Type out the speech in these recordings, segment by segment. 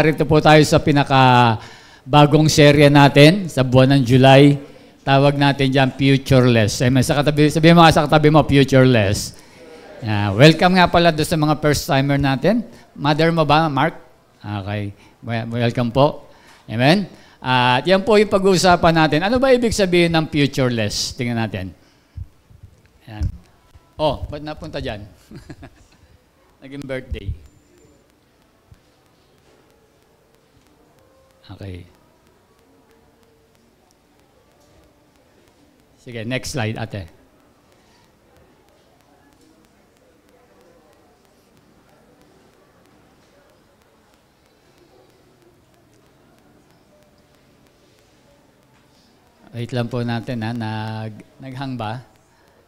narito po tayo sa bagong serya natin sa buwan ng July. Tawag natin dyan, Futureless. Sabihin mo sa katabi mo, Futureless. Welcome nga pala doon sa mga first-timer natin. Mother mo ba, Mark? Okay. Welcome po. Amen? At yan po yung pag-uusapan natin. Ano ba ibig sabihin ng futureless? Tingnan natin. Ayan. Oh, ba't napunta dyan? Naging birthday. Okay. Sige, next slide, ate. Wait lang po natin, naghang ba?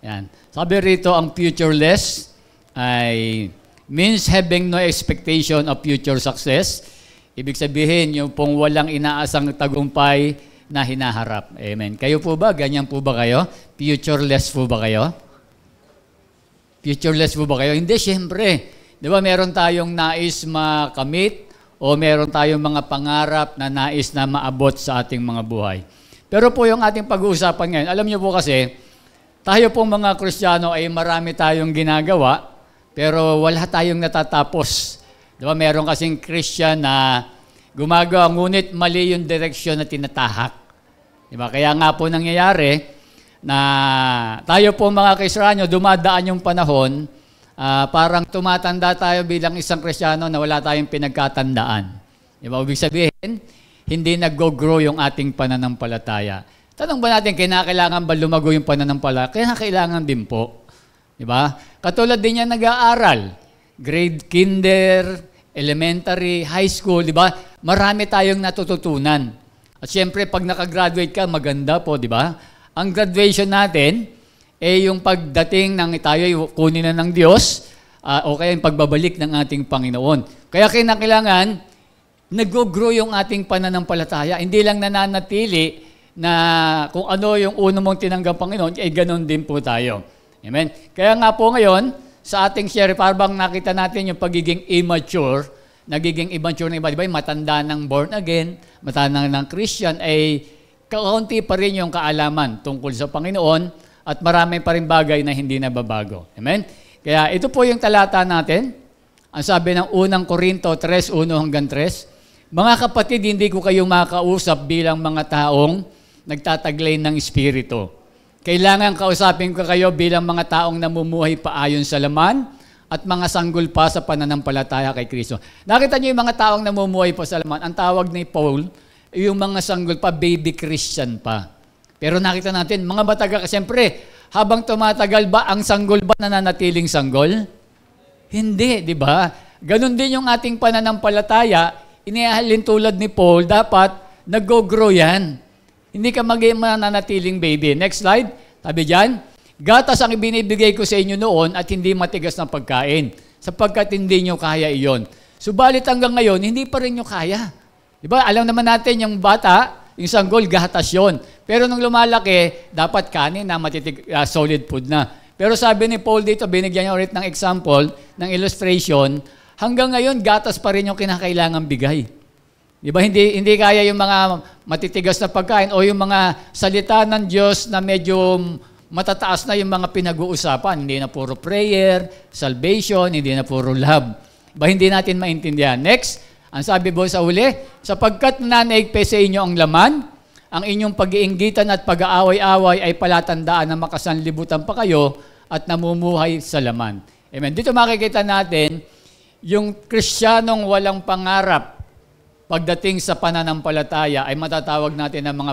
Yan. Sabi rito, ang futureless ay means having no expectation of future success. Ibig sabihin, yung pong walang inaasang tagumpay na hinaharap. Amen. Kayo po ba? Ganyan po ba kayo? Futureless po ba kayo? Futureless po ba kayo? Hindi, syempre. Di ba meron tayong nais makamit o meron tayong mga pangarap na nais na maabot sa ating mga buhay. Pero po yung ating pag-uusapan ngayon, alam niyo po kasi, tayo pong mga Kristiyano ay marami tayong ginagawa, pero wala tayong natatapos. Diba, meron kasing Christian na gumagawa, ngunit mali yung direksyon na tinatahak. Diba, kaya nga po nangyayari na tayo po mga Kristiyano, dumadaan yung panahon, parang tumatanda tayo bilang isang Kristiyano na wala tayong pinagkatandaan. Diba, ibig sabihin, hindi nag-grow yung ating pananampalataya. Tanong ba natin, kailangan ba lumago yung pananampalataya? Kailangan din po. Diba? Katulad din yan nag-aaral. Grade kinder, elementary, high school, di ba? Marami tayong natututunan. At syempre, pag nakagraduate ka, maganda po, di ba? Ang graduation natin, yung pagdating ng tayo, kunin na ng Diyos, o kaya yung pagbabalik ng ating Panginoon. Kaya kailangan, nag-grow yung ating pananampalataya. Hindi lang nananatili na kung ano yung uno mong tinanggap Panginoon, ganoon din po tayo. Amen? Kaya nga po ngayon, sa ating share, parang nakita natin yung pagiging immature, nagiging immature na iba, diba? Matanda ng born again, matanda ng Christian, ay kaunti pa rin yung kaalaman tungkol sa Panginoon at marami pa rin bagay na hindi nababago. Amen? Kaya ito po yung talata natin. Ang sabi ng unang Korinto 3, 1 hanggang 3, mga kapatid, hindi ko kayo makausap bilang mga taong nagtataglay ng Espiritu. Kailangan kausapin ko kayo bilang mga taong namumuhay pa ayon sa laman at mga sanggol pa sa pananampalataya kay Kristo. Nakita niyo yung mga taong namumuhay pa sa laman. Ang tawag ni Paul, yung mga sanggol pa, baby Christian pa. Pero nakita natin, mga matagal, siyempre, habang tumatagal ba, ang sanggol ba nananatiling sanggol? Hindi, di ba? Ganon din yung ating pananampalataya, inihalin tulad ni Paul, dapat nag-grow yan. Hindi ka maging mananatiling baby. Next slide. Sabi dyan, gatas ang ibinibigay ko sa inyo noon at hindi matigas na pagkain, sapagkat hindi nyo kaya iyon. Subalit hanggang ngayon, hindi pa rin nyo kaya. Diba? Alam naman natin yung bata, yung sanggol, gatas yun. Pero nung lumalaki, dapat kanin na solid food na. Pero sabi ni Paul dito, binigyan niya ulit ng example, ng illustration, hanggang ngayon, gatas pa rin yung kinakailangan bigay. Diba, hindi kaya yung mga matitigas na pagkain o yung mga salita ng Diyos na medyo matataas na yung mga pinag-uusapan. Hindi na puro prayer, salvation, hindi na puro love. Diba, hindi natin maintindihan. Next, ang sabi po sa uli, sapagkat nanaigpe sa inyo ang laman, ang inyong pag-iinggitan at pag-aaway-away ay palatandaan na makasanlibutan pa kayo at namumuhay sa laman. Amen. Dito makikita natin yung Kristiyanong walang pangarap pagdating sa pananampalataya ay matatawag natin ng mga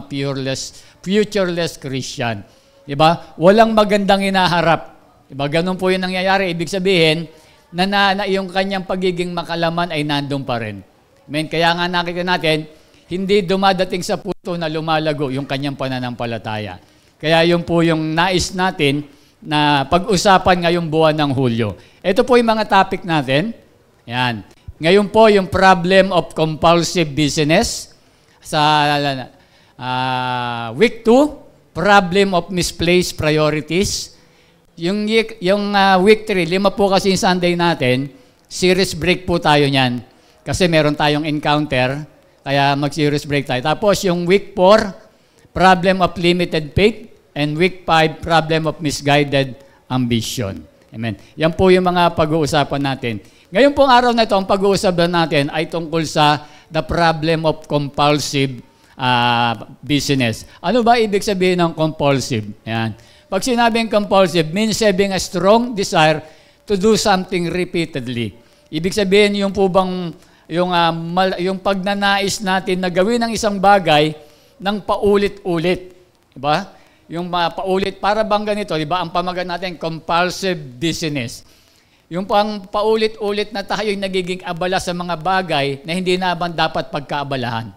futureless Christian. Diba? Walang magandang hinaharap. Diba? Ganun po yung nangyayari. Ibig sabihin, na yung kanyang pagiging makalaman ay nandun pa rin. Amen? Kaya nga nakita natin, hindi dumadating sa punto na lumalago yung kanyang pananampalataya. Kaya yun po yung nais natin na pag-usapan ngayong buwan ng Hulyo. Ito po yung mga topic natin. Yan. Ngayon po, yung problem of compulsive business. Sa week 2, problem of misplaced priorities. Yung week 3, 5 po kasi yung Sunday natin, series break po tayo niyan. Kasi meron tayong encounter, kaya mag-serious break tayo. Tapos yung week 4, problem of limited faith, and week 5, problem of misguided ambition. Amen. Yan po yung mga pag-uusapan natin. Ngayon pong araw na ito, ang pag-uusapan natin ay tungkol sa the problem of compulsive business. Ano ba ibig sabihin ng compulsive? Yan. Pag sinabing compulsive, means having a strong desire to do something repeatedly. Ibig sabihin yung po bang yung pagnanais natin na gawin ng isang bagay ng paulit-ulit. Diba? Yung paulit, para bang ganito, diba? Ang pamagat natin, compulsive business. Yung pang paulit-ulit na tayo'y nagiging abala sa mga bagay na hindi naman dapat pagkaabalahan.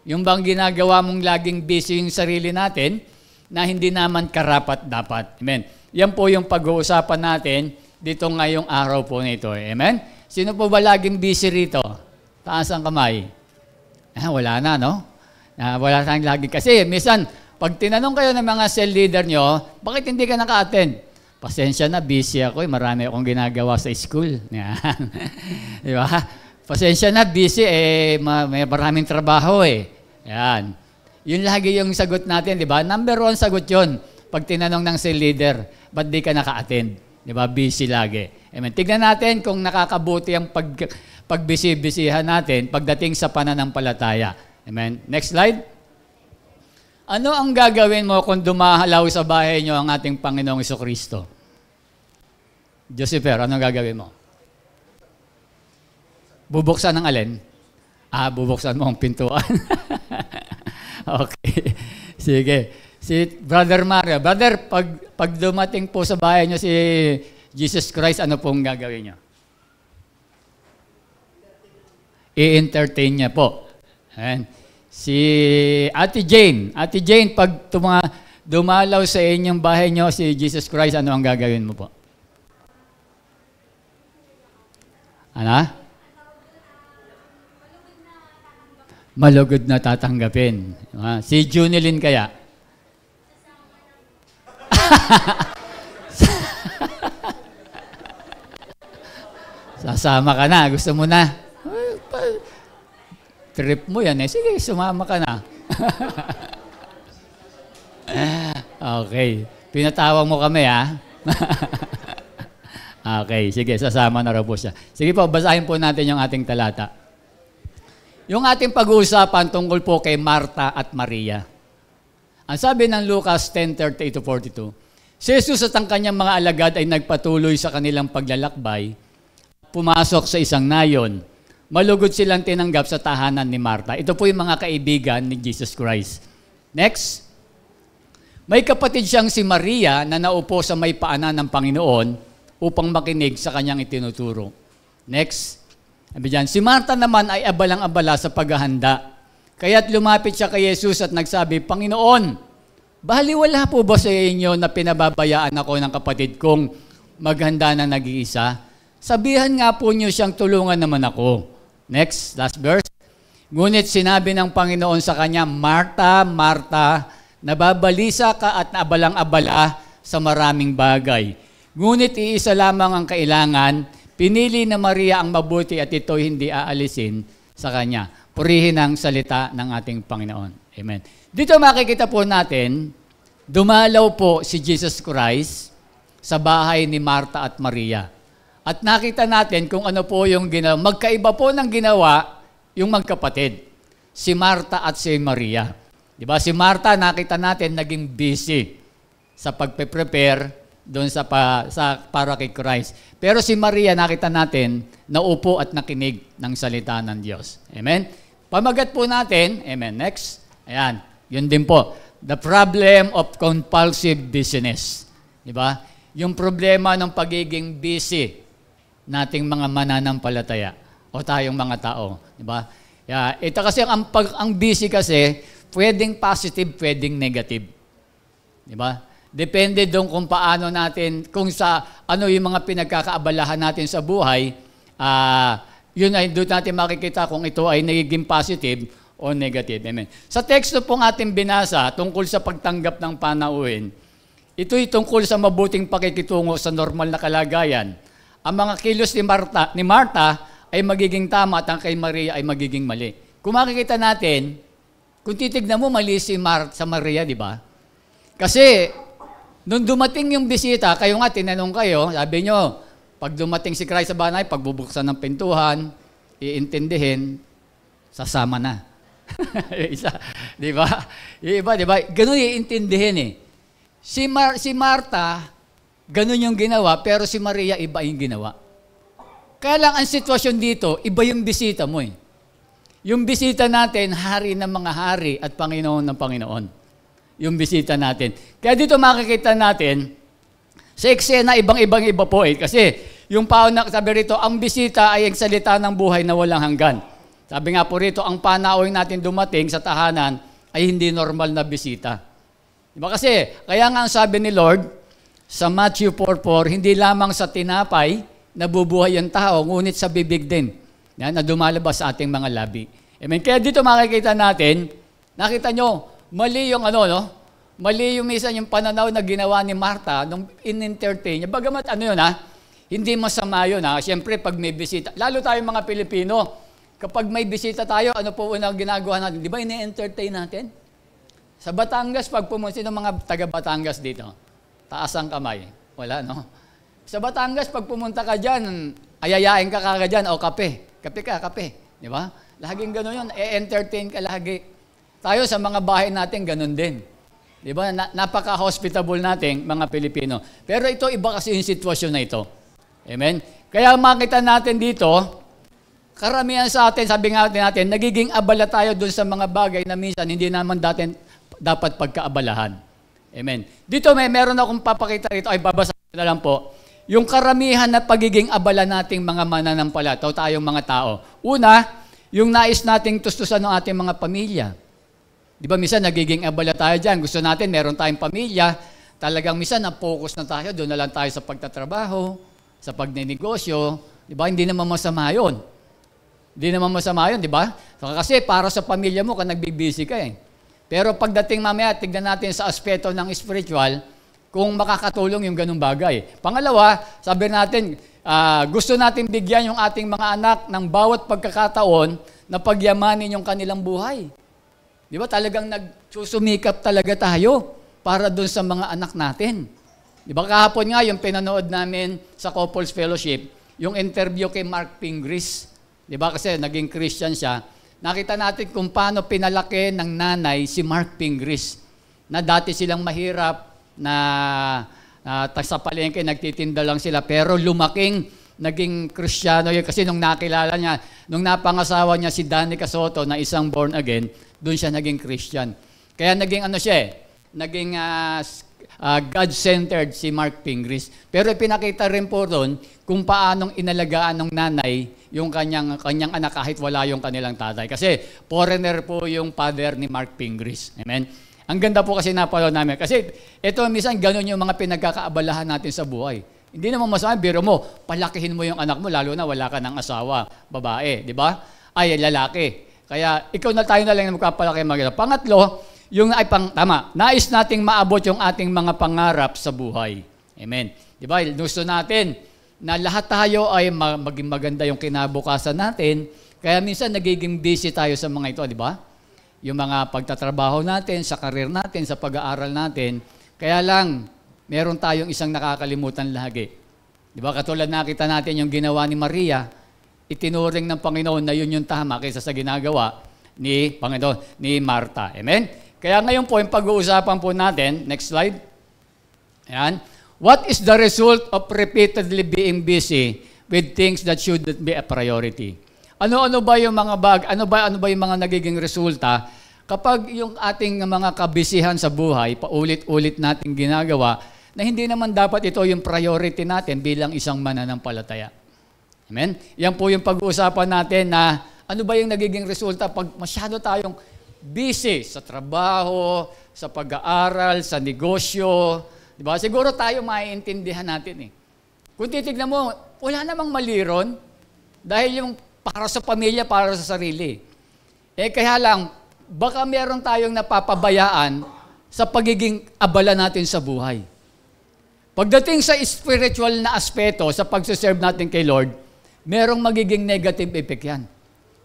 Yung bang ginagawa mong laging busy yung sarili natin na hindi naman karapat-dapat. Amen. Yan po yung pag-uusapan natin dito ngayong araw po nito. Amen. Sino po ba laging busy rito? Taas ang kamay. Wala na, no? Wala tayong lagi. Kasi minsan, pag tinanong kayo ng mga cell leader nyo, bakit hindi ka naka-attend? Pasensya na, busy ako. Marami akong ginagawa sa school. Yan. Di ba? Pasensya na, busy. May maraming trabaho eh. Yan. Yun lagi yung sagot natin, di ba? Number 1 sagot yun. Pag tinanong ng cell leader, ba't di ka naka-attend? Di ba? Busy lagi. Amen. Tignan natin kung nakakabuti ang pagbisi-bisihan natin pagdating sa pananampalataya. Amen. Next slide. Ano ang gagawin mo kung dumahalaw sa bahay nyo ang ating Panginoong Jesucristo? Josifer, ano gagawin mo? Bubuksan ng alin? Bubuksan mo ang pintuan. Okay. Sige. Si Brother Mario. Brother, pag dumating po sa bahay nyo si Jesus Christ, ano pong gagawin nyo? I-entertain niya po. Ayan. Si Ate Jane. Ate Jane, pag dumalaw sa inyong bahay nyo si Jesus Christ, ano ang gagawin mo po? Ano? Malugod na tatanggapin. Si Junilyn kaya? Sasama ka na. Gusto mo na? Trip mo yan eh. Sige, sumama ka na. Okay. Pinatawag mo kami, ha? Okay. Sige, sasama na raw po siya. Sige po, basahin po natin yung ating talata. Yung ating pag-uusapan tungkol po kay Marta at Maria. Ang sabi ng Lucas 10:38-42, si Jesus at ang kanyang mga alagad ay nagpatuloy sa kanilang paglalakbay, pumasok sa isang nayon. Malugod silang tinanggap sa tahanan ni Marta. Ito po yung mga kaibigan ni Jesus Christ. Next. May kapatid siyang si Maria na naupo sa may paanan ng Panginoon upang makinig sa kanyang itinuturo. Next. Sabi dyan, si Marta naman ay abalang-abala sa paghahanda. Kaya't lumapit siya kay Jesus at nagsabi, Panginoon, baliwala po ba sa inyo na pinababayaan ako ng kapatid kong maghanda na nag-iisa? Sabihan nga po niyo siyang tulungan naman ako. Next, last verse. Ngunit sinabi ng Panginoon sa kanya, Marta, Marta, nababalisa ka at abalang-abala sa maraming bagay. Ngunit iisa lamang ang kailangan, pinili na Maria ang mabuti at ito'y hindi aalisin sa kanya. Purihin ang salita ng ating Panginoon. Amen. Dito makikita po natin, dumalaw po si Jesus Christ sa bahay ni Marta at Maria. At nakita natin kung ano po yung ginawa. Magkaiba po ng ginawa yung magkapatid. Si Marta at si Maria. Diba? Si Marta, nakita natin, naging busy sa pagpe-prepare doon para kay Christ. Pero si Maria, nakita natin, naupo at nakinig ng salita ng Diyos. Amen? Pamagat po natin, amen, next. Ayan, yun din po. The problem of compulsive business. Diba? Yung problema ng pagiging busy nating mga mananampalataya o tayong mga tao, di ba? Ito kasi ang busy kasi pwedeng positive, pwedeng negative. Di ba? Depende doon kung paano natin, kung sa ano yung mga pinagkakaabalahan natin sa buhay, yun ay doon natin makikita kung ito ay nagiging positive o negative. Amen. Sa teksto pong ating binasa tungkol sa pagtanggap ng panauhin, ito'y tungkol sa mabuting pakikitungo sa normal na kalagayan. Ang mga kilos ni Marta ay magiging tama at ang kay Maria ay magiging mali. Kung makikita natin, kung titignan mo, mali si sa Maria, di ba? Kasi, nung dumating yung bisita, kayo nga, tinanong kayo, sabi nyo, pag dumating si Christ sa bahay, pagbubuksan ng pintuhan, iintindihin, sasama na. Isa, di ba? Iba, di ba? Ganun iintindihin eh. Si Marta, ganun yung ginawa, pero si Maria, iba yung ginawa. Kaya lang, ang sitwasyon dito, iba yung bisita mo eh. Yung bisita natin, hari ng mga hari at Panginoon ng Panginoon. Yung bisita natin. Kaya dito makikita natin, sa eksena, ibang-iba po eh. Kasi, yung sabi rito, ang bisita ay ang salita ng buhay na walang hanggan. Sabi nga po rito, ang panauhin natin dumating sa tahanan ay hindi normal na bisita. Diba kasi, kaya nga ang sabi ni Lord, sa Matthew 4:4, hindi lamang sa tinapay nabubuhay ang tao, ngunit sa bibig din na dumalabas sa ating mga labi. Amen. Kaya dito makikita natin, nakita nyo, mali yung mali yung minsan yung pananaw na ginawa ni Martha nung in-entertain niya. Bagamat hindi masama yun Siyempre, pag may bisita, lalo tayong mga Pilipino, kapag may bisita tayo, ano po unang ginagawa natin? Di ba ini-entertain natin? Sa Batangas, pag pumunta ng mga taga-Batangas dito, taas ang kamay. Wala, no? Sa Batangas, pag pumunta ka dyan, ayayain ka kagad dyan, o kape. Kape ka, kape. Di ba? Laging gano'n yun. E-entertain ka lagi. Tayo sa mga bahay natin, gano'n din. Di ba? Napaka-hospitable natin, mga Pilipino. Pero ito, iba kasi yung sitwasyon na ito. Amen? Kaya makita natin dito, karamihan sa atin, sabi nga natin, nagiging abala tayo dun sa mga bagay na minsan hindi naman dapat pagkaabalahan. Amen. Dito meron akong papakita rito, ay babasa na lang po. Yung karamihan na pagiging abala nating mga mananampalataya, tayong mga tao. Una, yung nais nating tustusan ng ating mga pamilya. Di ba, minsan nagiging abala tayo dyan. Gusto natin, meron tayong pamilya. Talagang minsan, na-focus na tayo. Doon na lang tayo sa pagtatrabaho, sa pagnenegosyo. Di ba, hindi naman masama yun. Hindi naman masama yun, di ba? So, kasi para sa pamilya mo, nagbibisi ka eh. Pero pagdating mamaya, tignan natin sa aspeto ng spiritual, kung makakatulong yung ganung bagay. Pangalawa, sabi natin, gusto natin bigyan yung ating mga anak ng bawat pagkakataon na pagyamanin yung kanilang buhay. Di ba? Talagang nagsusumikap talaga tayo para dun sa mga anak natin. Di ba? Kahapon nga, yung pinanood namin sa Couples Fellowship, yung interview kay Mark Pingris. Di ba? Kasi naging Christian siya. Nakita natin kung paano pinalaki ng nanay si Mark Pingris. Na dati silang mahirap, sa palengke, nagtitinda lang sila. Pero lumaking, naging Kristiyano yun. Kasi nung nakilala niya, nung napangasawa niya si Danica Soto na isang born again, doon siya naging Christian. Kaya naging naging God-centered si Mark Pingris. Pero pinakita rin po doon kung paanong inalagaan ng nanay yung kanyang anak kahit wala yung kanilang tatay. Kasi foreigner po yung father ni Mark Pingris. Amen? Ang ganda po kasi napalo namin. Kasi ito, minsan ganun yung mga pinagkakaabalahan natin sa buhay. Hindi naman masama, biro mo, palakihin mo yung anak mo, lalo na wala ka ng asawa, babae, di ba? Ay, lalaki. Kaya ikaw na tayo na lang na magpapalaki mag-ina. Pangatlo, nais nating maabot yung ating mga pangarap sa buhay. Amen. Di ba? Gusto natin na lahat tayo ay maging maganda yung kinabukasan natin. Kaya minsan nagiging busy tayo sa mga ito, di ba? Yung mga pagtatrabaho natin, sa karir natin, sa pag-aaral natin. Kaya lang, meron tayong isang nakakalimutan lagi. Di ba? Katulad nakita natin yung ginawa ni Maria, itinuring ng Panginoon na yun yung tama kaysa sa ginagawa ni Martha. Amen? Kaya ngayon po, yung pag-uusapan po natin, next slide. Ayan. What is the result of repeatedly being busy with things that shouldn't be a priority? Ano ba yung mga ano ba yung mga nagiging resulta kapag yung ating mga kabisihan sa buhay, paulit-ulit nating ginagawa, na hindi naman dapat ito yung priority natin bilang isang mananampalataya. Amen? Yan po yung pag-uusapan natin na ano ba yung nagiging resulta pag masyado tayong busy sa trabaho, sa pag-aaral, sa negosyo. Diba? Siguro tayo maiintindihan natin eh. Kung titignan mo, wala namang mali ron dahil yung para sa pamilya, para sa sarili. Kaya lang, baka meron tayong napapabayaan sa pagiging abala natin sa buhay. Pagdating sa spiritual na aspeto, sa pagsiserve natin kay Lord, merong magiging negative effect yan.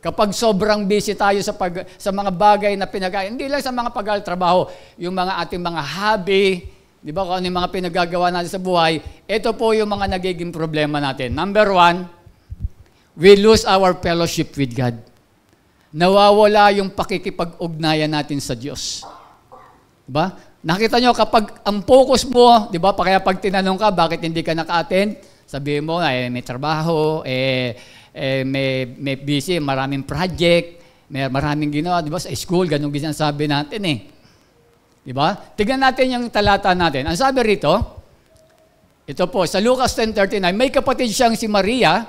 Kapag sobrang busy tayo sa mga bagay na hindi lang sa mga pagtrabaho, yung mga ating mga hobby, di ba, kung ano yung mga pinagagawa natin sa buhay, ito po yung mga nagiging problema natin. Number 1, we lose our fellowship with God. Nawawala yung pakikipag-ugnayan natin sa Diyos. Di ba? Nakita nyo, kapag ang focus mo, di ba, kaya pag tinanong ka, bakit hindi ka naka-attend, sabihin mo, may trabaho, may busy, maraming project, may maraming ginawa, di ba? Sa school, ganun sabi natin eh. Di ba? Tignan natin yung talata natin. Ang sabi rito, ito po, sa Lucas 10:39, may kapatid siyang si Maria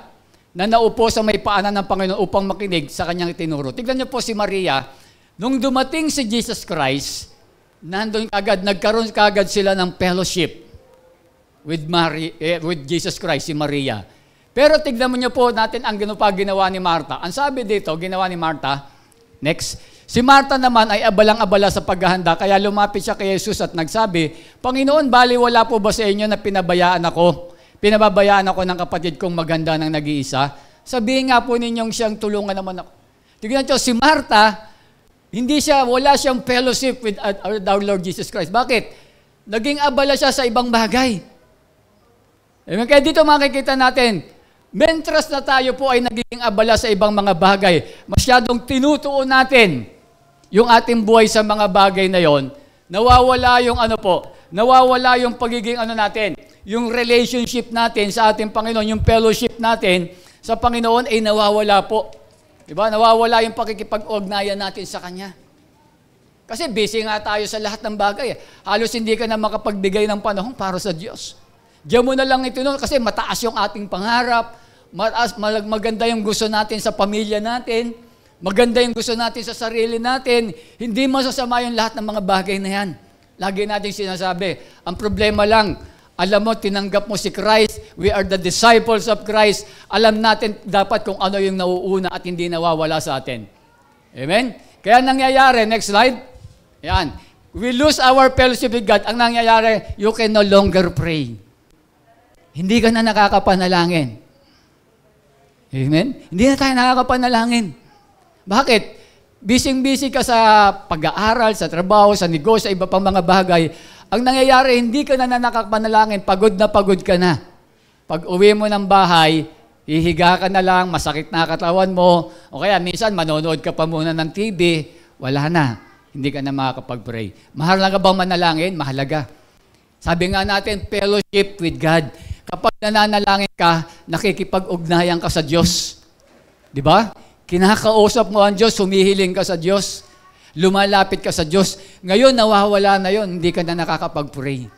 na naupo sa may paanan ng Panginoon upang makinig sa kanyang itinuro. Tignan niyo po si Maria, nung dumating si Jesus Christ, nagkaroon kagad sila ng fellowship with Jesus Christ, si Maria. Pero tignan mo niyo po natin ang ginawa ni Martha. Ang sabi dito, ginawa ni Martha, next, si Martha naman ay abalang-abala sa paghahanda, kaya lumapit siya kay Jesus at nagsabi, Panginoon, bali wala po ba sa inyo na pinababayaan ako ng kapatid kong maganda ng nag-iisa? Sabihin nga po ninyong siyang tulungan naman ako. Tignan niyo, si Martha, wala siyang fellowship with our Lord Jesus Christ. Bakit? Naging abala siya sa ibang bagay. Kaya dito makikita natin, mentras na tayo po ay nagiging abala sa ibang mga bagay, masyadong tinutuon natin yung ating buhay sa mga bagay na yon, nawawala yung pagiging natin, yung relationship natin sa ating Panginoon, yung fellowship natin sa Panginoon ay nawawala po. Diba? Nawawala yung pakikipag-ugnayan natin sa Kanya. Kasi busy nga tayo sa lahat ng bagay. Halos hindi ka na makapagbigay ng panahon para sa Diyos. Diyan mo na lang ito kasi mataas yung ating pangarap, maganda yung gusto natin sa pamilya natin, maganda yung gusto natin sa sarili natin, hindi masasama yung lahat ng mga bagay na yan. Lagi natin sinasabi, ang problema lang, alam mo, tinanggap mo si Christ, we are the disciples of Christ, alam natin dapat kung ano yung nauuna at hindi nawawala sa atin. Amen? Kaya nangyayari, next slide, yan, we lose our fellowship with God. Ang nangyayari, you can no longer pray. Hindi ka na nakakapanalangin. Amen? Hindi na tayo nakakapanalangin. Bakit? Busy-busy ka sa pag-aaral, sa trabaho, sa negosyo, sa iba pang mga bagay. Ang nangyayari, hindi ka na nakakapanalangin, pagod ka na. Pag uwi mo ng bahay, hihiga ka na lang, masakit na katawan mo, o kaya minsan manonood ka pa muna ng TV, wala na. Hindi ka na makakapag-pray. Mahalaga bang manalangin? Mahalaga. Sabi nga natin, fellowship with God. Kapag nananalangin ka, nakikipag-ugnayan ka sa Diyos. Di ba? Kinakausap mo ang Diyos, humihiling ka sa Diyos, lumalapit ka sa Diyos. Ngayon, nawawala na yon, hindi ka na nakakapag-pray.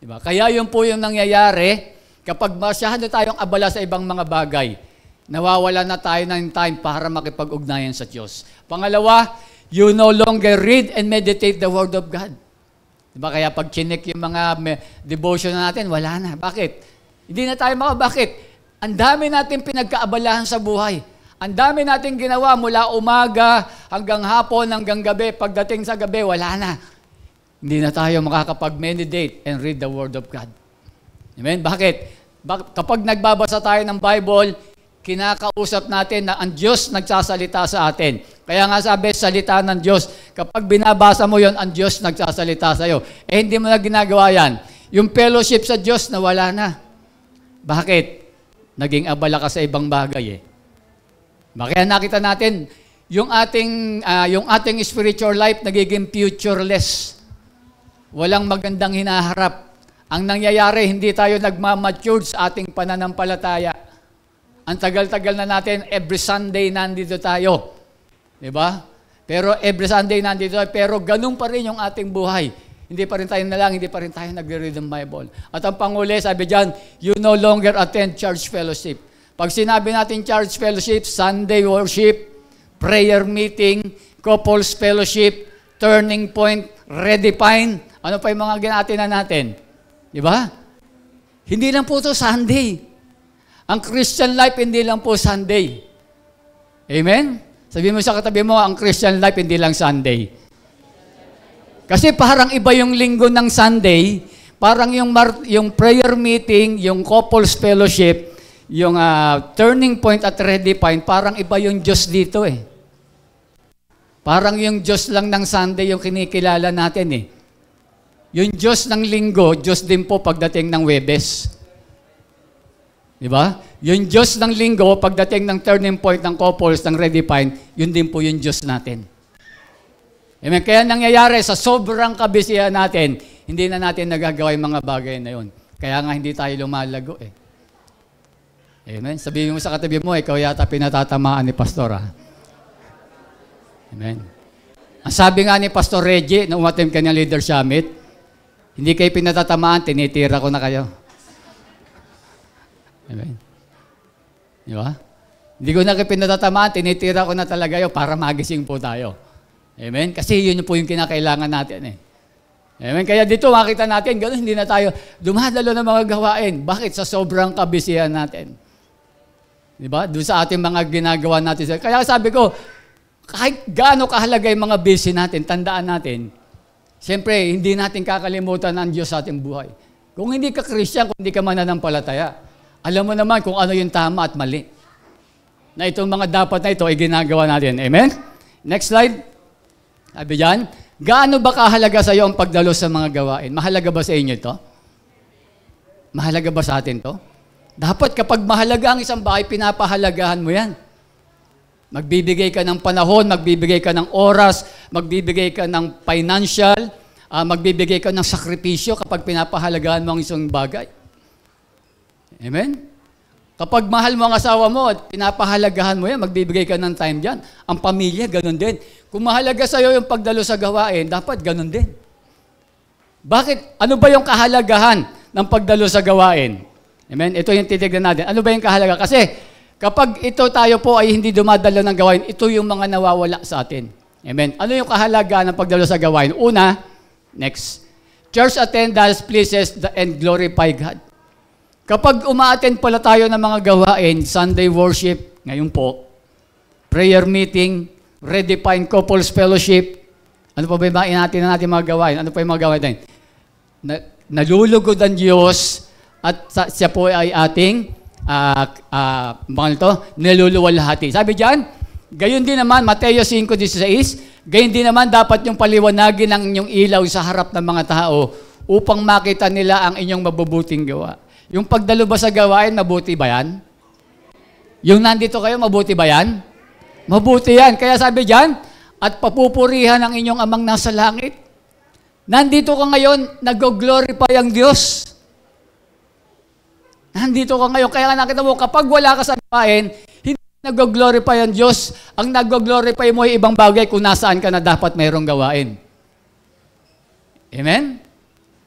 Di ba? Kaya yun po yung nangyayari, kapag masyado tayong abala sa ibang mga bagay, nawawala na tayo ng time para makipag-ugnayan sa Diyos. Pangalawa, you no longer read and meditate the Word of God. Diba? Kaya pag chinek yung mga devotion natin, wala na. Bakit? Hindi na tayo bakit? Ang dami natin pinagkaabalahan sa buhay. Ang dami natin ginawa mula umaga hanggang hapon, hanggang gabi. Pagdating sa gabi, wala na. Hindi na tayo makakapag-meditate and read the Word of God. Amen? Bakit? Kapag nagbabasa tayo ng Bible, kinakausap natin na ang Diyos nagsasalita sa atin. Kaya nga sabi, salita ng Diyos. Kapag binabasa mo yon, ang Diyos nagsasalita sa iyo. Hindi mo na ginagawa yan. Yung fellowship sa Diyos, nawala na. Bakit? Naging abala ka sa ibang bagay eh. Kaya nakita natin, yung ating spiritual life nagiging futureless. Walang magandang hinaharap. Ang nangyayari, hindi tayo nagmamature sa ating pananampalataya. Ang tagal-tagal na natin, every Sunday nandito tayo. Diba? Pero every Sunday nandito tayo, pero ganun pa rin yung ating buhay. Hindi pa rin tayo hindi pa rin tayo nagre-read ng Bible. At ang panguli, sabi dyan, you no longer attend church fellowship. Pag sinabi natin church fellowship, Sunday worship, prayer meeting, couples fellowship, turning point, redefine, ano pa yung mga ginatinan natin? Diba? Hindi lang po ito Sunday. Ang Christian life, hindi lang po Sunday. Amen? Sabihin mo sa katabi mo, ang Christian life, hindi lang Sunday. Kasi parang iba yung linggo ng Sunday, parang yung prayer meeting, yung couples fellowship, turning point at redefine, parang iba yung Diyos dito eh. Parang yung Diyos lang ng Sunday yung kinikilala natin eh. Yung Diyos ng linggo, Diyos din po pagdating ng Webes. Di ba? Yung Diyos ng linggo, pagdating ng turning point ng couples, ng redefine, yun din po yung Diyos natin. Amen? Kaya nangyayari sa sobrang kabisihan natin, hindi na natin nagagawa yung mga bagay na yun. Kaya nga hindi tayo lumalago eh. Amen? Sabihin mo sa katabi mo, ikaw yata pinatatamaan ni Pastor ha. Amen. Ang sabi nga ni Pastor Reggie, na umattend ka ng Leader Summit, hindi kayo pinatatamaan, tinitira ko na kayo. Amen. Di ba? Hindi ko na kayo pinatatamaan, tinitira ko na talaga yun para magising po tayo. Amen? Kasi yun po yung kinakailangan natin eh. Amen? Kaya dito makita natin, gano'n hindi na tayo dumadalo ng mga gawain. Bakit? Sa sobrang kabisihan natin. Di ba? Doon sa ating mga ginagawa natin. Kaya sabi ko, kahit gaano kahalaga yung mga busy natin, tandaan natin, siyempre, hindi natin kakalimutan ang Diyos sa ating buhay. Kung hindi ka Christian, kung hindi ka mananampalataya, alam mo naman kung ano yung tama at mali. Na itong mga dapat na ito ay ginagawa natin. Amen? Next slide. Sabi dyan, gaano ba kahalaga sa iyo ang pagdalo sa mga gawain? Mahalaga ba sa inyo ito? Mahalaga ba sa atin to? Dapat kapag mahalaga ang isang bahay, pinapahalagahan mo yan. Magbibigay ka ng panahon, magbibigay ka ng oras, magbibigay ka ng financial, magbibigay ka ng sakripisyo kapag pinapahalagahan mo ang isang bagay. Amen? Kapag mahal mo ang asawa mo at pinapahalagahan mo yan, magbibigay ka ng time dyan. Ang pamilya, ganun din. Kung mahalaga sa iyo yung pagdalo sa gawain, dapat ganun din. Bakit? Ano ba yung kahalagahan ng pagdalo sa gawain? Amen? Ito yung titignan natin. Ano ba yung kahalaga? Kasi kapag ito tayo po ay hindi dumadalo ng gawain, ito yung mga nawawala sa atin. Amen? Ano yung kahalagaan ng pagdalo sa gawain? Una, next, church attendance pleases and glorify God. Kapag uma-attend pala tayo ng mga gawain, Sunday worship, ngayon po, prayer meeting, redefine couples fellowship, ano pa ba yung natin mga gawain? Ano pa yung mga gawain natin? Nalulugod ang Diyos at siya po ay ating niluluwalhati. Sabi diyan, gayon din naman, Mateo 5:16, gayon din naman dapat yung paliwanagin ng inyong ilaw sa harap ng mga tao upang makita nila ang inyong mabubuting gawa. Yung pagdalo ba sa gawain, mabuti ba yan? Yung nandito kayo, mabuti ba yan? Mabuti yan. Kaya sabi diyan, at papupurihan ang inyong amang nasa langit. Nandito ka ngayon, nag-glorify ang Diyos. Nandito ka ngayon. Kaya nakita mo, kapag wala ka sa gawain, hindi nag-glorify ang Diyos. Ang nag-glorify mo ay ibang bagay kung nasaan ka na dapat mayroong gawain. Amen?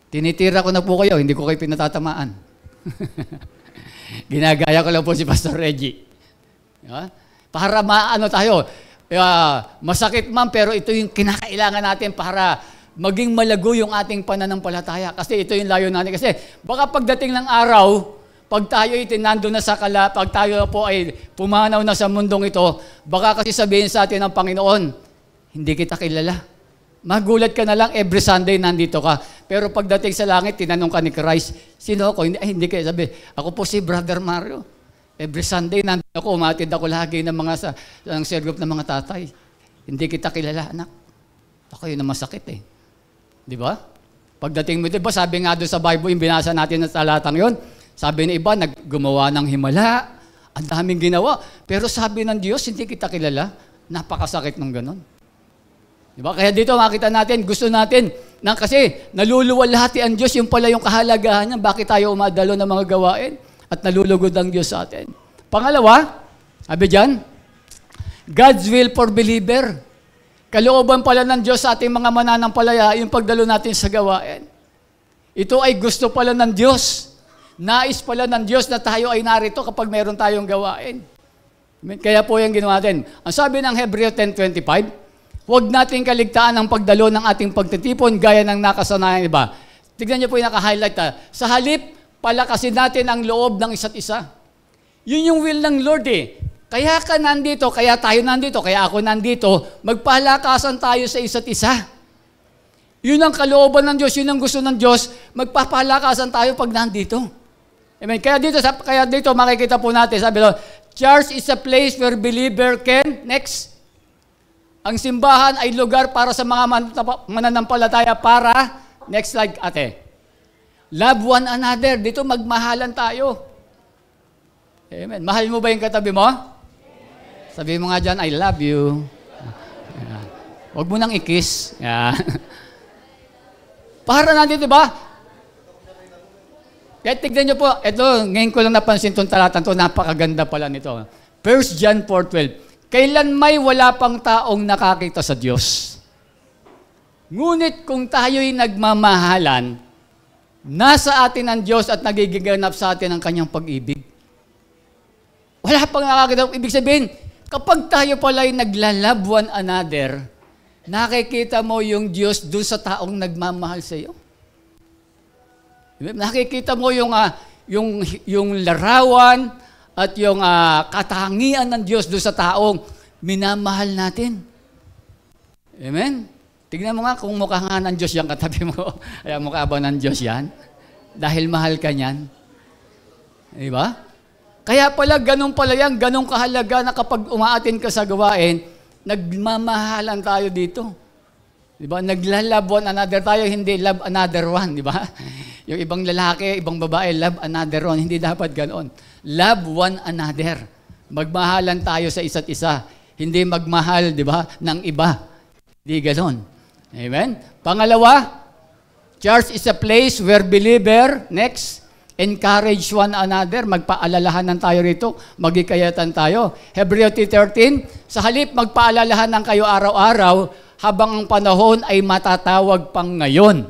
Tinitira ko na po kayo, hindi ko kayo pinatatamaan. Ginagaya ko lang po si Pastor Reggie. Diba? Para tayo, masakit man, pero ito yung kinakailangan natin para maging malago yung ating pananampalataya. Kasi ito yung layo natin. Kasi baka pagdating ng araw, pag tayo itinando na sa pag tayo po ay pumanaw na sa mundong ito, baka kasi sabihin sa atin ng Panginoon, hindi kita kilala. Magulat ka na lang, every Sunday nandito ka. Pero pagdating sa langit, tinanong ka ni Christ, sino ako? Hindi kayo sabi, ako po si Brother Mario. Every Sunday nandito ako, umatid ako lagi ng mga ng cell group ng mga tatay. Hindi kita kilala, anak. Ako yun na masakit eh. Di ba? Pagdating mo, di ba, sabi nga doon sa Bible, yung binasa natin sa talatang yun, sabi ng iba, naggumawa ng himala, ang daming ginawa. Pero sabi ng Diyos, hindi kita kilala. Napakasakit ng ganon. Diba? Kaya dito makita natin, gusto natin, kasi naluluwalhati ang Diyos, yung pala yung kahalagahan niya, bakit tayo umadalo ng mga gawain at nalulugod ang Diyos sa atin. Pangalawa, sabi dyan, God's will for believer. Kalooban pala ng Diyos sa ating mga mananampalaya, yung pagdalo natin sa gawain. Ito ay gusto pala ng Diyos. Nais pala ng Diyos na tayo ay narito kapag meron tayong gawain. Kaya po yung ginawa natin. Ang sabi ng Hebreo 10:25, huwag natin kaligtaan ang pagdalo ng ating pagtitipon gaya ng nakasanayan iba. Tignan niyo po yung naka-highlight. Sa halip, palakasin natin ang loob ng isa't isa. Yun yung will ng Lord eh. Kaya ka nandito, kaya tayo nandito, kaya ako nandito, magpalakasan tayo sa isa't isa. Yun ang kalooban ng Diyos, yun ang gusto ng Diyos, magpapalakasan tayo pag nandito. Amen. Kaya dito makikita po natin, sabi doon, church is a place where believer can, next, ang simbahan ay lugar para sa mga mananampalataya para, next slide ate, love one another. Dito magmahalan tayo. Amen. Mahal mo ba yung katabi mo? Sabi mo nga dyan, I love you. Yeah. Huwag mo nang i-kiss. Yeah. Para natin, di ba? Kaya tignan nyo po, ito, ngayon ko lang napansin itong talatang ito, napakaganda pala nito. 1 John 4:12, kailan may wala pang taong nakakita sa Diyos. Ngunit kung tayo'y nagmamahalan, nasa atin ang Diyos at nagigiganap sa atin ang kanyang pag-ibig. Wala pang nakakita. Ibig sabihin, kapag tayo pala'y naglalove one another, nakikita mo yung Diyos doon sa taong nagmamahal sa iyo. Nakikita mo yung larawan at yung katangian ng Diyos doon sa taong minamahal natin. Amen? Tignan mo nga kung mukha nga ng Diyos yung katabi mo. Ay, mukha ba ng Diyos yan? Dahil mahal ka niyan. Di ba? Kaya pala, ganun pala yan, ganun kahalaga na kapag umaatin ka sa gawain, nagmamahalan tayo dito. Di ba? Naglalove one another tayo, hindi love another one. Di ba? Yung ibang lalaki, ibang babae, love another one. Hindi dapat ganoon. Love one another. Magmahalan tayo sa isa't isa. Hindi magmahal, di ba, ng iba. Hindi ganoon. Amen? Pangalawa, church is a place where believer, next, encourage one another. Magpaalalahanan tayo rito. Magikayatan tayo. Hebreo 13, sa halip magpaalalahanan kayo araw-araw habang ang panahon ay matatawag pang ngayon,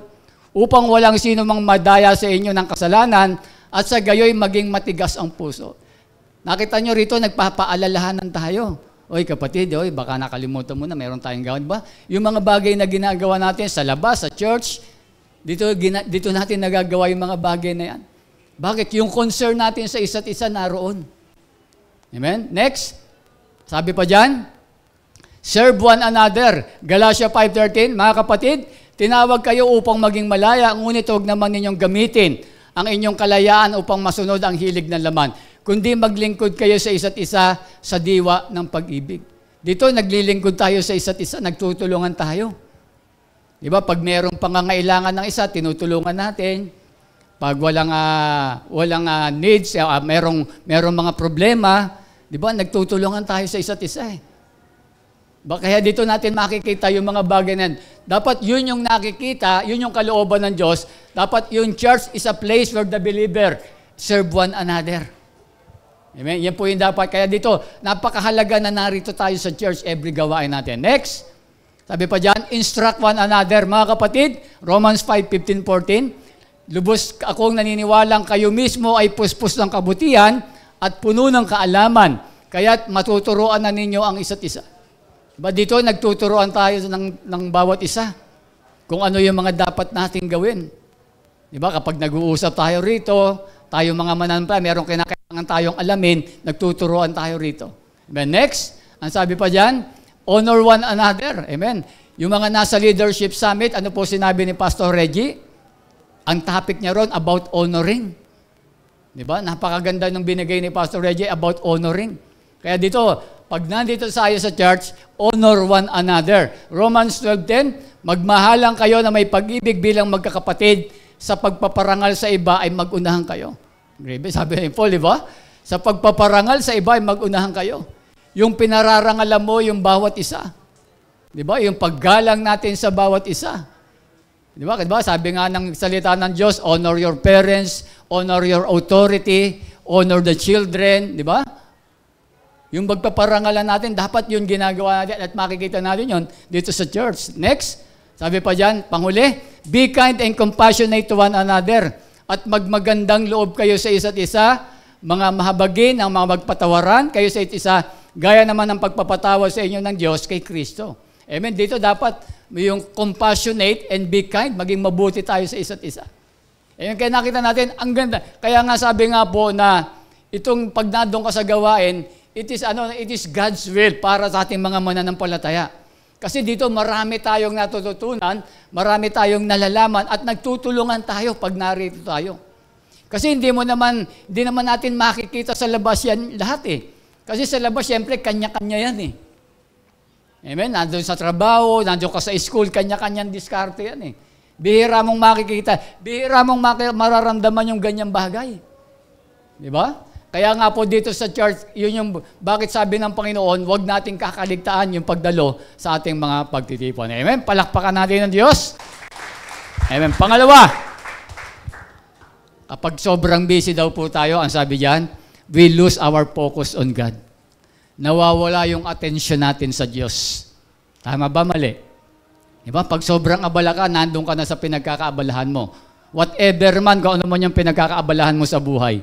upang walang sino mang madaya sa inyo ng kasalanan at sa gayoy maging matigas ang puso. Nakita nyo rito, nagpapaalalahanan tayo. Oy kapatid, baka nakalimutan mo na meron tayong gawin ba? Yung mga bagay na ginagawa natin sa labas, sa church, dito natin nagagawa yung mga bagay na yan. Bakit? Yung concern natin sa isa't isa naroon. Amen? Next. Sabi pa dyan, serve one another. Galatia 5:13, mga kapatid, tinawag kayo upang maging malaya, ngunit huwag naman ninyong gamitin ang inyong kalayaan upang masunod ang hilig ng laman, kundi maglingkod kayo sa isa't isa sa diwa ng pag-ibig. Dito, naglilingkod tayo sa isa't isa, nagtutulungan tayo. Di ba? Pag mayroong pangangailangan ng isa, tinutulungan natin. Pag walang needs, merong mga problema, di ba? Nagtutulungan tayo sa isa't isa eh. Kaya dito natin makikita yung mga bagay na yan. Dapat yun yung nakikita, yun yung kalooban ng Diyos. Dapat yung church is a place where the believer serve one another. Amen? Yan po yung dapat. Kaya dito, napakahalaga na narito tayo sa church every gawain natin. Next, sabi pa dyan, instruct one another. Mga kapatid, Romans 5:15-14, lubos akong naniniwalang kayo mismo ay puspos ng kabutihan at puno ng kaalaman. Kaya't matuturoan na ninyo ang isa't isa. Diba dito, nagtuturoan tayo ng bawat isa kung ano yung mga dapat nating gawin. Diba, kapag nag-uusap tayo rito, tayo mga mananampalataya, merong kinakailangan tayong alamin, nagtuturoan tayo rito. Amen. Next, ang sabi pa dyan, honor one another. Amen. Yung mga nasa leadership summit, ano po sinabi ni Pastor Reggie? Ang topic niya ron, about honoring. Diba? Napakaganda ng binigay ni Pastor Reggie about honoring. Kaya dito, pag nandito tayo sa church, honor one another. Romans 12:10, magmahalan kayo na may pag-ibig bilang magkakapatid. Sa pagpaparangal sa iba ay mag-unahan kayo. Grabe, sabi ni Paul, di ba? Sa pagpaparangal sa iba ay mag-unahan kayo. Yung pinararangalan mo yung bawat isa. Di ba? Yung paggalang natin sa bawat isa. Di ba? Diba? Sabi nga ng salita ng Diyos, honor your parents, honor your authority, honor the children. Di ba? Yung magpaparangalan natin, dapat yun ginagawa natin at makikita natin yun dito sa church. Next, sabi pa dyan, panghuli, be kind and compassionate to one another at magmagandang loob kayo sa isa't isa, mga mahabagin, ang mga magpatawaran kayo sa isa't isa, gaya naman ng pagpapatawa sa inyo ng Diyos kay Kristo. Amen. Dito dapat yung compassionate and be kind, maging mabuti tayo sa isa't isa. Ayan, kaya nakita natin, ang ganda. Kaya nga sabi nga po na itong pag nandun ka sa gawain, it is God's will para sa ating mga mananampalataya. Kasi dito marami tayong natututunan, marami tayong nalalaman at nagtutulungan tayo pag narito tayo. Kasi hindi naman natin makikita sa labas yan lahat eh. Kasi sa labas, siyempre, kanya-kanya yan eh. Amen? Nandun sa trabaho, nandun ka sa school, kanya-kanyang diskarte yan eh. Bihira mong makikita, bihira mong mararamdaman yung ganyang bagay. Di ba? Kaya nga po dito sa church, yun yung, bakit sabi ng Panginoon, huwag nating kakaligtaan yung pagdalo sa ating mga pagtitipon. Amen? Palakpakan natin ng Diyos. Amen. Pangalawa, kapag sobrang busy daw po tayo, ang sabi diyan, we lose our focus on God. Nawawala yung attention natin sa Diyos. Tama ba? Mali? Diba? Pag sobrang abala ka, nandun ka na sa pinagkakaabalahan mo. Whatever man, kung ano man yung pinagkakaabalahan mo sa buhay,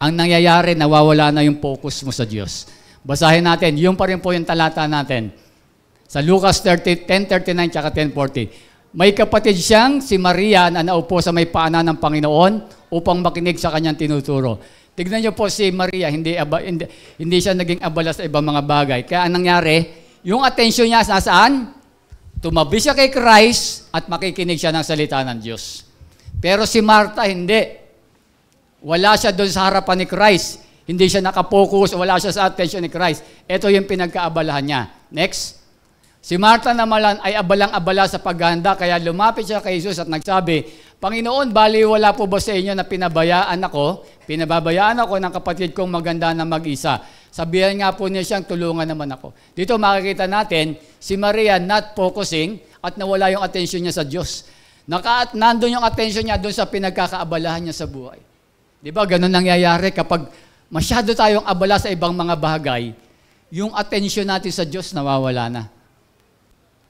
ang nangyayari, nawawala na yung focus mo sa Diyos. Basahin natin, yung pa rin po yung talata natin. Sa Lucas 10:39 tsaka 10:40. May kapatid siyang si Maria na naupo sa may paanan ng Panginoon upang makinig sa kanyang tinuturo. Tignan niyo po si Maria, hindi siya naging abala sa ibang mga bagay. Kaya ang nangyari, yung attention niya nasaan? Tumabi siya kay Christ at makikinig siya ng salita ng Diyos. Pero si Martha, hindi. Wala siya doon sa harapan ni Christ. Hindi siya nakapokus, wala siya sa attention ni Christ. Ito yung pinagkaabalahan niya. Next. Si Martha naman ay abalang-abala sa paghahanda, kaya lumapit siya kay Jesus at nagsabi, Panginoon, bali wala po ba sa inyo na pinababayaan ako ng kapatid kong maganda na mag-isa. Sabihan nga po niya siyang tulungan naman ako. Dito makikita natin, si Maria not focusing at nawala yung attention niya sa Diyos. Nandun yung attention niya doon sa pinagkakaabalahan niya sa buhay. Di ba, ganun nangyayari kapag masyado tayong abala sa ibang mga bagay, yung attention natin sa Diyos nawawala na.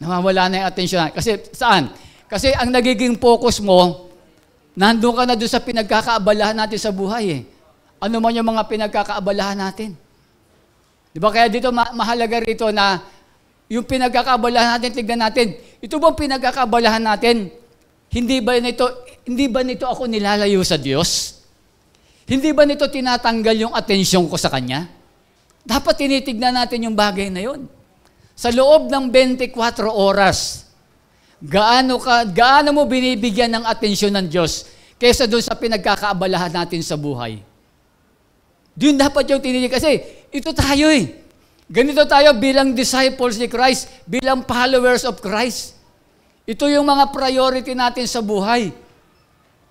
Nawawala na yung attention natin. Kasi saan? Kasi ang nagiging focus mo, nandun ka na doon sa pinagkakaabalahan natin sa buhay eh. Ano man yung mga pinagkakaabalahan natin. Di ba, kaya dito mahalaga rito na yung pinagkakaabalahan natin, tignan natin, ito ba pinagkakaabalahan natin? Hindi ba nito ako nilalayo sa Diyos? Hindi ba nito tinatanggal yung atensyon ko sa Kanya? Dapat tinitignan natin yung bagay na yun. Sa loob ng 24 oras, gaano mo binibigyan ng atensyon ng Diyos kaysa doon sa pinagkakaabalahan natin sa buhay? Doon dapat yung tinitignan. Kasi ito tayo eh. Ganito tayo bilang disciples ni Christ, bilang followers of Christ. Ito yung mga priority natin sa buhay.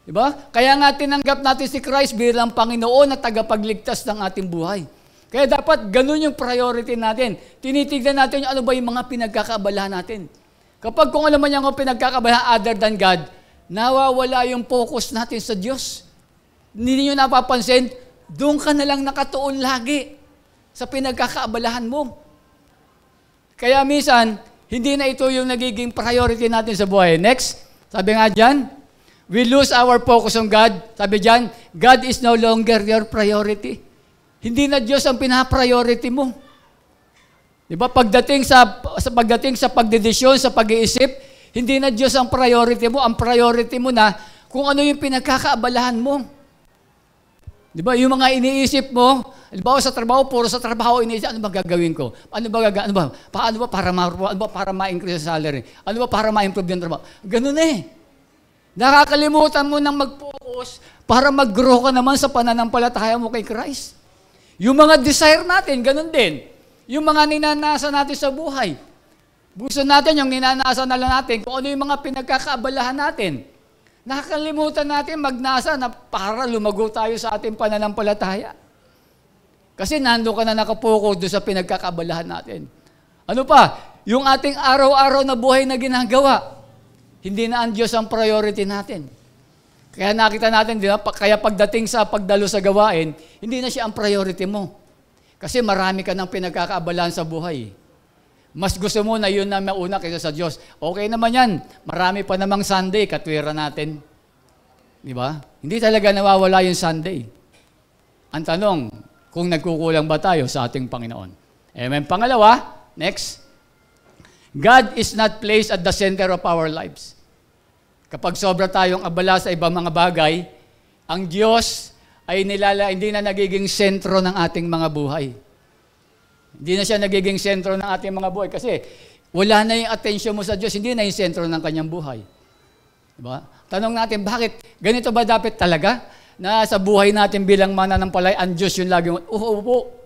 Diba? Kaya nga tinanggap natin si Christ bilang Panginoon at tagapagligtas ng ating buhay. Kaya dapat ganun yung priority natin. Tinitignan natin ano ba yung mga pinagkakaabalahan natin. Kapag kung ano man yung pinagkakaabalahan other than God, nawawala yung focus natin sa Diyos. Hindi niyo napapansin, doon ka na lang nakatuon lagi sa pinagkakaabalahan mo. Kaya minsan, hindi na ito yung nagiging priority natin sa buhay. Next, sabi nga dyan, we lose our focus on God. Sabi dyan, God is no longer your priority. Hindi na Diyos ang pinapriority mo. Diba? Pagdating sa pagdedesisyon, sa pag-iisip, hindi na Diyos ang priority mo. Ang priority mo na kung ano yung pinagkakaabalahan mo. Diba? Yung mga iniisip mo, halimbawa sa trabaho, puro sa trabaho iniisip, ano ba gagawin ko? Paano ba para ma-increase sa salary? Ano ba para ma-improve yung trabaho? Ganun eh. Nakakalimutan mo nang mag-focus para mag-grow ka naman sa pananampalataya mo kay Christ. Yung mga desire natin, ganun din. Yung mga ninanasa natin sa buhay. Gusto natin yung ninanasa na lang natin kung ano yung mga pinagkakaabalahan natin. Nakakalimutan natin magnasa na para lumago tayo sa ating pananampalataya. Kasi nandun ka na nakapokus doon sa pinagkakaabalahan natin. Ano pa? Yung ating araw-araw na buhay na ginagawa. Hindi na ang Diyos ang priority natin. Kaya nakita natin, di ba? Kaya pagdating sa pagdalo sa gawain, hindi na siya ang priority mo. Kasi marami ka ng pinagkakaabalahan sa buhay. Mas gusto mo na yun na mauna kaysa sa Diyos. Okay naman yan. Marami pa namang Sunday, katwira natin. Di ba? Hindi talaga nawawala yung Sunday. Ang tanong, kung nagkukulang ba tayo sa ating Panginoon? Amen. Pangalawa, next. God is not placed at the center of our lives. Kapag sobra tayong abala sa ibang mga bagay, ang Diyos ay hindi na nagiging sentro ng ating mga buhay. Hindi na siya nagiging sentro ng ating mga buhay kasi wala na yung attention mo sa Diyos, hindi na yung sentro ng kanyang buhay. Diba? Tanong natin, bakit? Ganito ba dapat talaga? na sa buhay natin bilang mananampalataya, ang Diyos yung laging, upo.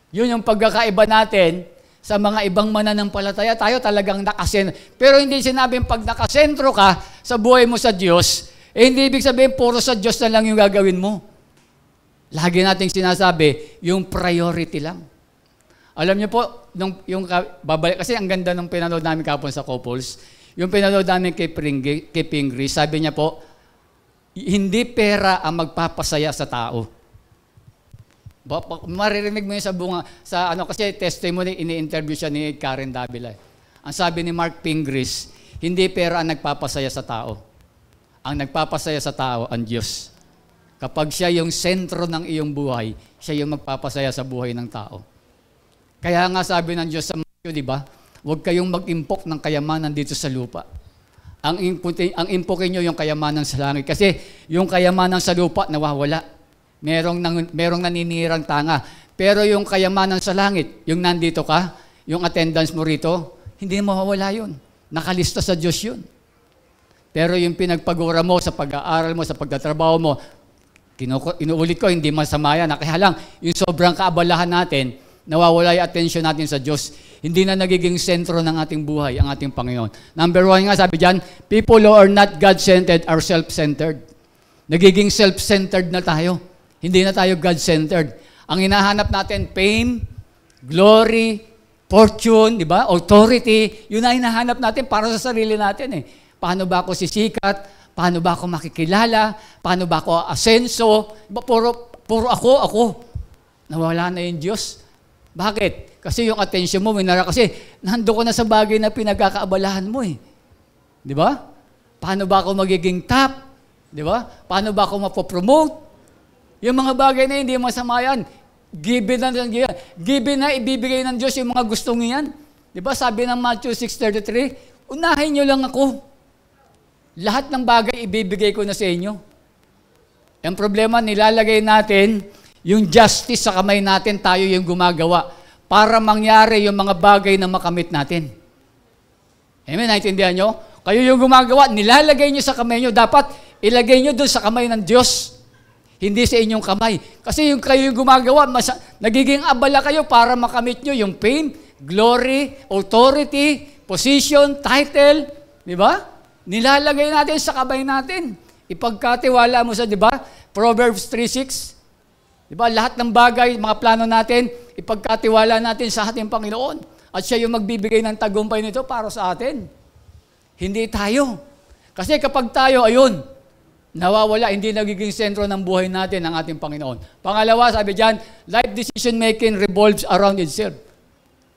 Yun yung pagkakaiba natin sa mga ibang mananampalataya. Tayo talagang nakasentro. Pero hindi sinabing pag nakasentro ka sa buhay mo sa Diyos, hindi ibig sabihin puro sa Diyos na lang yung gagawin mo. Lagi nating sinasabi, yung priority lang. Alam niyo po, kasi ang ganda ng pinanood namin kapon sa couples, yung pinanood namin kay Pingri, sabi niya po, hindi pera ang magpapasaya sa tao. Maririnig mo yun kasi testimony, ini-interview siya ni Karen Davila. Ang sabi ni Mark Pingris, hindi pera ang nagpapasaya sa tao. Ang nagpapasaya sa tao, ang Diyos. Kapag siya yung sentro ng iyong buhay, siya yung magpapasaya sa buhay ng tao. Kaya nga sabi ng Diyos sa Matthew, di ba? Huwag kayong mag-impok ng kayamanan dito sa lupa. Ang impokin nyo yung kayamanan sa langit. Kasi yung kayamanan sa lupa, nawawala. Merong naninirang tanga. Pero yung kayamanan sa langit, yung nandito ka, yung attendance mo rito, hindi mawawala yun. Nakalista sa Diyos yun. Pero yung pinagpagura mo sa pag-aaral mo, sa pagtatrabaho mo, inuulit ko, hindi masama yan. Kaya lang, yung sobrang kaabalahan natin, nawawala yung attention natin sa Diyos. Hindi na nagiging sentro ng ating buhay, ang ating Panginoon. Number 1 nga, sabi dyan, people who are not God-centered are self-centered. Nagiging self-centered na tayo. Hindi na tayo God-centered. Ang hinahanap natin, fame, glory, fortune, di ba? Authority, yun na hinahanap natin para sa sarili natin eh. Paano ba ako sisikat? Paano ba ako makikilala? Paano ba ako asenso? Puro ako. Nawala na yung Diyos. Bakit? Kasi yung attention mo, kasi nando ko na sa bagay na pinagkakaabalahan mo eh. Di ba? Paano ba ako magiging top? Di ba? Paano ba ako mapopromote? Yung mga bagay na hindi masama yan. Given na ibibigay ng Diyos yung mga gusto niyan. Di ba? Sabi ng Matthew 6:33, unahin nyo lang ako. Lahat ng bagay ibibigay ko na sa inyo. Ang problema, nilalagay natin yung justice sa kamay natin, tayo yung gumagawa para mangyari yung mga bagay na makamit natin. Amen? Naintindihan nyo? Kayo yung gumagawa, nilalagay nyo sa kamay nyo. Dapat ilagay nyo doon sa kamay ng Diyos. Hindi sa inyong kamay. Kasi yung kayo yung gumagawa, nagiging abala kayo para makamit nyo yung fame, glory, authority, position, title. Di ba? Nilalagay natin sa kamay natin. Ipagkatiwala mo sa, di ba? Proverbs 3:6. Di ba? Lahat ng bagay, mga plano natin, ipagkatiwala natin sa ating Panginoon. At siya yung magbibigay ng tagumpay nito para sa atin. Hindi tayo. Kasi kapag tayo, ayun, nawawala, hindi nagiging sentro ng buhay natin ang ating Panginoon. Pangalawa, sabi dyan, life decision making revolves around itself.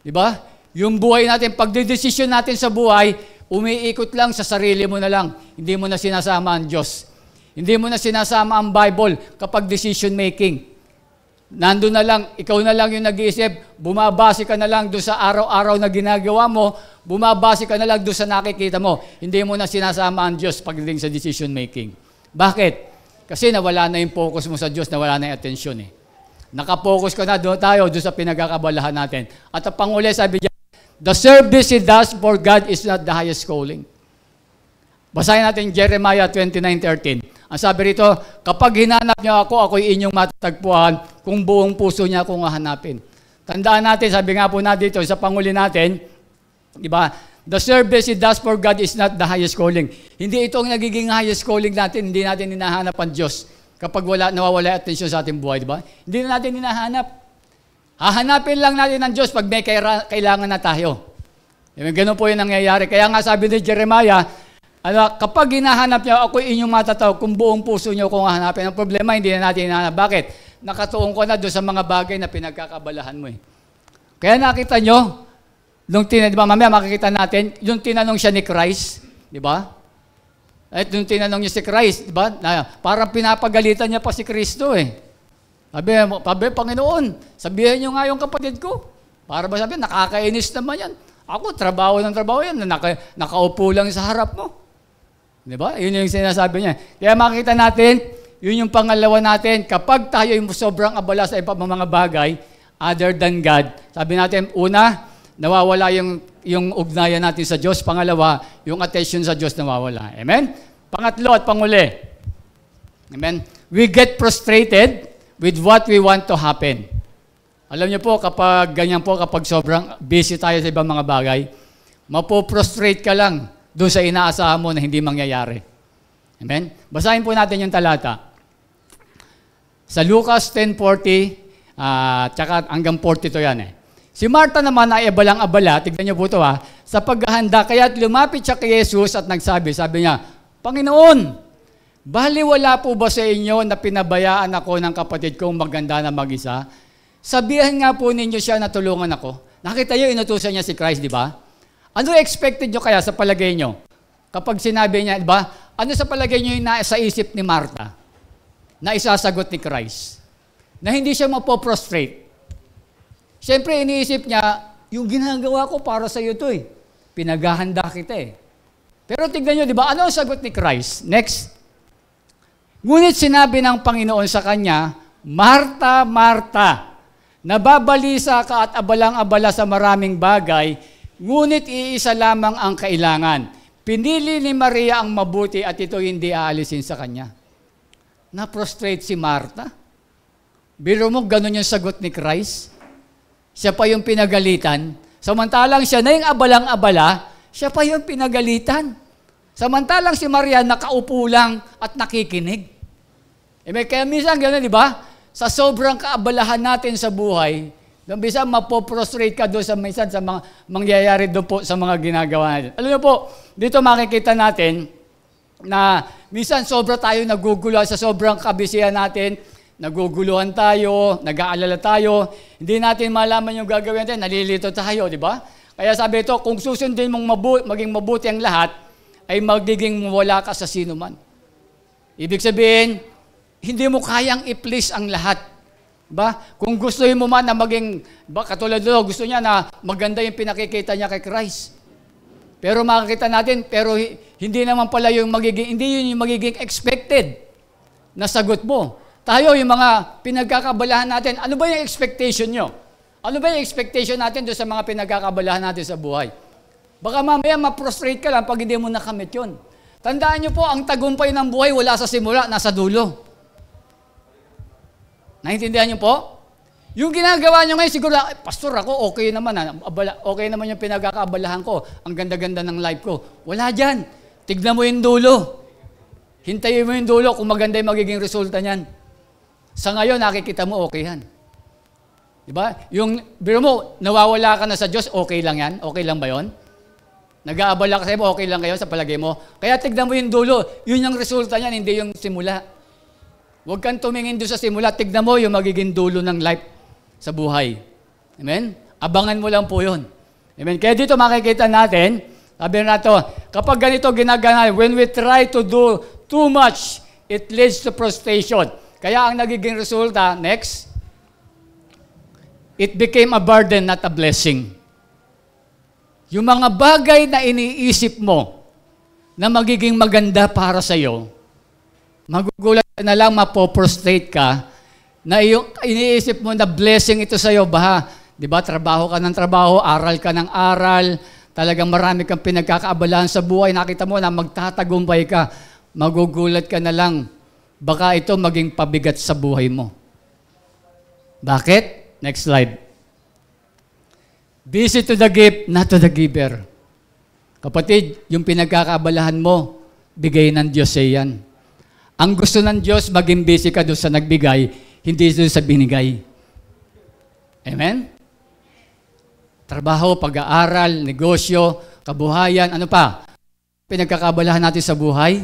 Di ba? Yung buhay natin, pagdedesisyon natin sa buhay, umiikot lang sa sarili mo na lang. Hindi mo na sinasama ang Diyos. Hindi mo na sinasama ang Bible kapag decision making. Nandun na lang, ikaw na lang yung nag-iisip, bumabase ka na lang doon sa araw-araw na ginagawa mo, bumabase ka na lang doon sa nakikita mo. Hindi mo na sinasama ang Diyos pagdating sa decision making. Bakit? Kasi nawala na yung focus mo sa Diyos, nawala na yung attention eh. Nakapokus ka na doon sa pinagkakabalahan natin. At ang panguli, sabi niya, the service he does for God is not the highest calling. Basahin natin Jeremiah 29:13. Ang sabi rito, kapag hinanap niyo ako, ako'y inyong matatagpuan kung buong puso niya akong hahanapin. Tandaan natin, sabi nga po na dito, sa panguli natin, di ba, the service he does for God is not the highest calling. Hindi ito ang nagiging highest calling natin, hindi natin hinahanap ang Diyos kapag nawawala atensyon sa ating buhay, di ba? Hindi na natin hinahanap. Hahanapin lang natin ang Diyos pag may kailangan na tayo. Ganun po yung nangyayari. Kaya nga sabi ni Jeremiah, kapag hinahanap niyo, ako'y inyong matatawag kung buong puso niyo kung hahanapin. Ang problema, hindi na natin hinahanap. Bakit? Nakatuon ko na doon sa mga bagay na pinagkakabalahan mo eh. Kaya nakita nyo, di ba, mamaya makikita natin, yung tinanong siya ni Christ, di ba? At yung tinanong niya si Christ, di ba? Parang pinapagalitan niya pa si Kristo eh. Sabi, Panginoon, sabihin niyo nga yung kapatid ko. Para ba sabi, nakakainis naman yan. Ako, trabaho yan, nakaupo lang sa harap mo. Di ba? Yun yung sinasabi niya. Kaya makikita natin, yun yung pangalawa natin, kapag tayo yung sobrang abala sa ibang mga bagay, other than God, sabi natin, una, nawawala yung ugnayan natin sa Diyos. Pangalawa, yung attention sa Diyos nawawala. Amen? Pangatlo at panguli. Amen? we get frustrated with what we want to happen. Alam niyo po, kapag ganyan po, kapag sobrang busy tayo sa ibang mga bagay, mapoprostrate ka lang doon sa inaasahan mo na hindi mangyayari. Amen? Basahin po natin yung talata. Sa Lucas 10:40, tsaka hanggang 42 yan eh. Si Martha naman ay abalang-abala, tignan niyo po ito sa paghahanda, kaya't lumapit siya kay Jesus at sabi niya, Panginoon, baliwala po ba sa inyo na pinabayaan ako ng kapatid kong maganda na mag-isa? Sabihan nga po ninyo siya na tulungan ako. Nakita niyo, inutusan niya si Christ, di ba? Ano expected niyo kaya sa palagay niyo? Kapag sinabi niya, di ba? Ano sa palagay niyo yung nasa isip ni Martha na isasagot ni Christ? Na hindi siya mapoprostrate. Siyempre, iniisip niya, yung ginagawa ko para sa iyo to eh. Pinaghahanda kita eh. Pero tignan niyo, di ba? Ano ang sagot ni Christ? Next. Ngunit sinabi ng Panginoon sa kanya, Marta, Marta, nababalisa ka at abalang-abala sa maraming bagay, ngunit iisa lamang ang kailangan. Pinili ni Maria ang mabuti at ito hindi aalisin sa kanya. Na-prostrate si Marta. Biro mo, ganun yung sagot ni Christ. Siya pa yung pinagalitan. Samantalang siya na yung abalang-abala, siya pa yung pinagalitan. Samantalang si Maria nakaupo lang at nakikinig. Kaya minsan gano'n, di ba? Sa sobrang kaabalahan natin sa buhay, minsan mapoprostrate ka doon sa minsan sa mga mangyayari doon po sa mga ginagawa natin. Alam niyo po, dito makikita natin na minsan sobra tayo nagugulo sa sobrang kabisihan natin, naguguluhan tayo, nag-aalala tayo, hindi natin malaman yung gagawin natin, nalilito tayo, di ba? Kaya sabi ito, kung susundin mong maging mabuti ang lahat, ay magiging wala ka sa sino man. Ibig sabihin, hindi mo kayang i-please ang lahat. Ba? Kung gusto mo man na maging, katulad doon, gusto niya na maganda yung pinakikita niya kay Christ. Pero makikita natin, pero hindi naman pala yung hindi yun yung magiging expected na sagot mo. Tayo, yung mga pinagkakabalahan natin, ano ba yung expectation nyo? Ano ba yung expectation natin doon sa mga pinagkakabalahan natin sa buhay? Baka mamaya ma-prostrate ka lang pag hindi mo nakamit yun. Tandaan nyo po, ang tagumpay ng buhay wala sa simula, nasa dulo. Naintindihan nyo po? Yung ginagawa nyo ngayon, siguro, pastor ako, okay naman. Okay naman yung pinagkakabalahan ko. Ang ganda-ganda ng life ko. Wala dyan. Tignan mo yung dulo. Hintayin mo yung dulo kung maganda yung magiging resulta niyan. Sa ngayon, nakikita mo, okay yan. Diba? Yung, biro mo, nawawala ka na sa Diyos, okay lang yan? Okay lang ba yon? Nag-aabala ka sa'yo, okay lang kayo sa palagay mo? Kaya tignan mo yung dulo, yun yung resulta niyan, hindi yung simula. Huwag kang tumingin doon sa simula, tignan mo yung magiging dulo ng life sa buhay. Amen? Abangan mo lang po yun. Amen? Kaya dito makikita natin, sabi na ito, kapag ganito ginagana, when we try to do too much, it leads to frustration. Kaya ang nagiging resulta, next, it became a burden, not a blessing. Yung mga bagay na iniisip mo na magiging maganda para sa iyo, magugulat ka na lang, mapoprostrate ka, na yung iniisip mo na blessing ito sa iyo, di ba, trabaho ka ng trabaho, aral ka ng aral, talagang marami kang pinagkakaabalahan sa buhay, nakita mo na magtatagumpay ka, magugulat ka na lang, baka ito maging pabigat sa buhay mo. Bakit? Next slide. Busy to the gift, not to the giver. Kapatid, yung pinagkakaabalahan mo, bigay ng Diyos sa iyan. Ang gusto ng Diyos, maging busy ka doon sa nagbigay, hindi doon sa binigay. Amen? Trabaho, pag-aaral, negosyo, kabuhayan, ano pa? Pinagkakaabalahan natin sa buhay,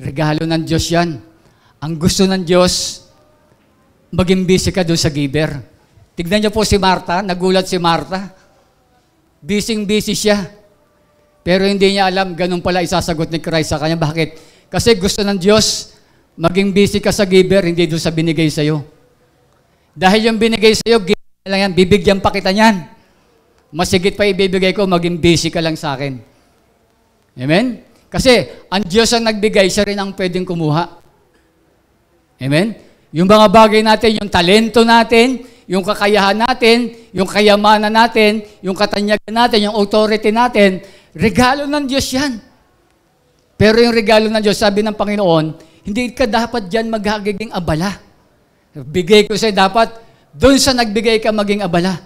regalo ng Diyos yan. Ang gusto ng Diyos, maging busy ka doon sa giver. Tignan niyo po si Martha, nagulat si Martha. Busy siya. Pero hindi niya alam, ganun pala isasagot ni Christ sa kanya. Bakit? Kasi gusto ng Diyos, maging busy ka sa giver, hindi doon sa binigay sa'yo. Dahil yung binigay sa'yo, lang yan, bibigyan pa kita niyan. Masigit pa ibibigay ko, maging busy ka lang sa akin. Amen? Kasi ang Diyos ang nagbigay, siya rin ang pwedeng kumuha. Amen? Yung mga bagay natin, yung talento natin, yung kakayahan natin, yung kayamanan natin, yung katanyagan natin, yung authority natin, regalo ng Diyos yan. Pero yung regalo ng Diyos, sabi ng Panginoon, Hindi ka dapat dyan maghagiging abala. Bigay ko sa'yo, dapat doon sa nagbigay ka maging abala.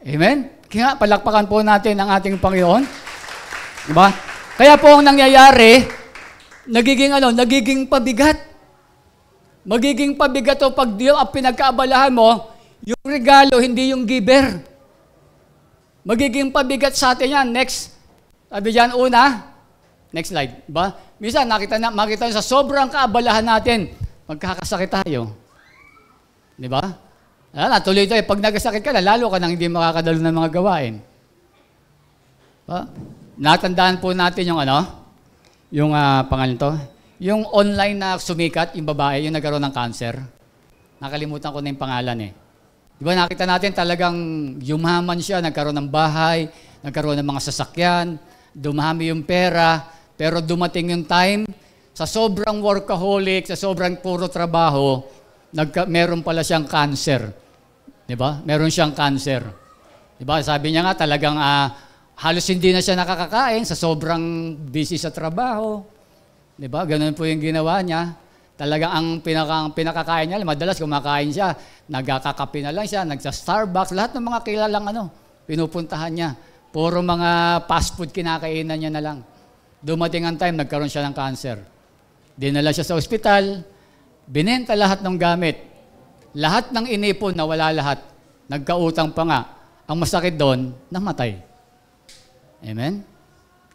Amen? Kaya palakpakan po natin ang ating Panginoon. Diba? Kaya po ang nangyayari, nagiging pabigat. Magiging pabigat o pag ang pinagkaabalahan mo, yung regalo, hindi yung giver. Magiging pabigat sa atin yan. Next. Sabi dyan, una. Next slide. Diba? Minsan, makita sa sobrang kaabalahan natin, magkakasakit tayo. Diba? Tuloy tayo. Pag nagasakit ka na, lalo ka nang hindi makakadalo ng mga gawain. Diba? Natandaan po natin yung pangalan to, yung online na sumikat, yung babae, yung nagkaroon ng cancer. Nakalimutan ko na yung pangalan eh. Diba nakita natin talagang yumaman siya, nagkaroon ng bahay, nagkaroon ng mga sasakyan, dumami yung pera, pero dumating yung time, sa sobrang workaholic, sa sobrang puro trabaho, meron pala siyang cancer. Diba? Meron siyang cancer. Diba? Sabi niya nga talagang halos hindi na siya nakakakain sa sobrang busy sa trabaho. Diba? Ganun po yung ginawa niya. Talagang ang pinakakain niya, madalas kumakain siya, nagkakape na lang siya, nagsa-Starbucks, lahat ng mga kilalang pinupuntahan niya. Puro mga fast food kinakainan niya na lang. Dumating ang time, nagkaroon siya ng cancer. Dinala siya sa ospital, binenta lahat ng gamit. Lahat ng inipon, nawala lahat. Nagkautang pa nga. Ang masakit doon, namatay. Amen?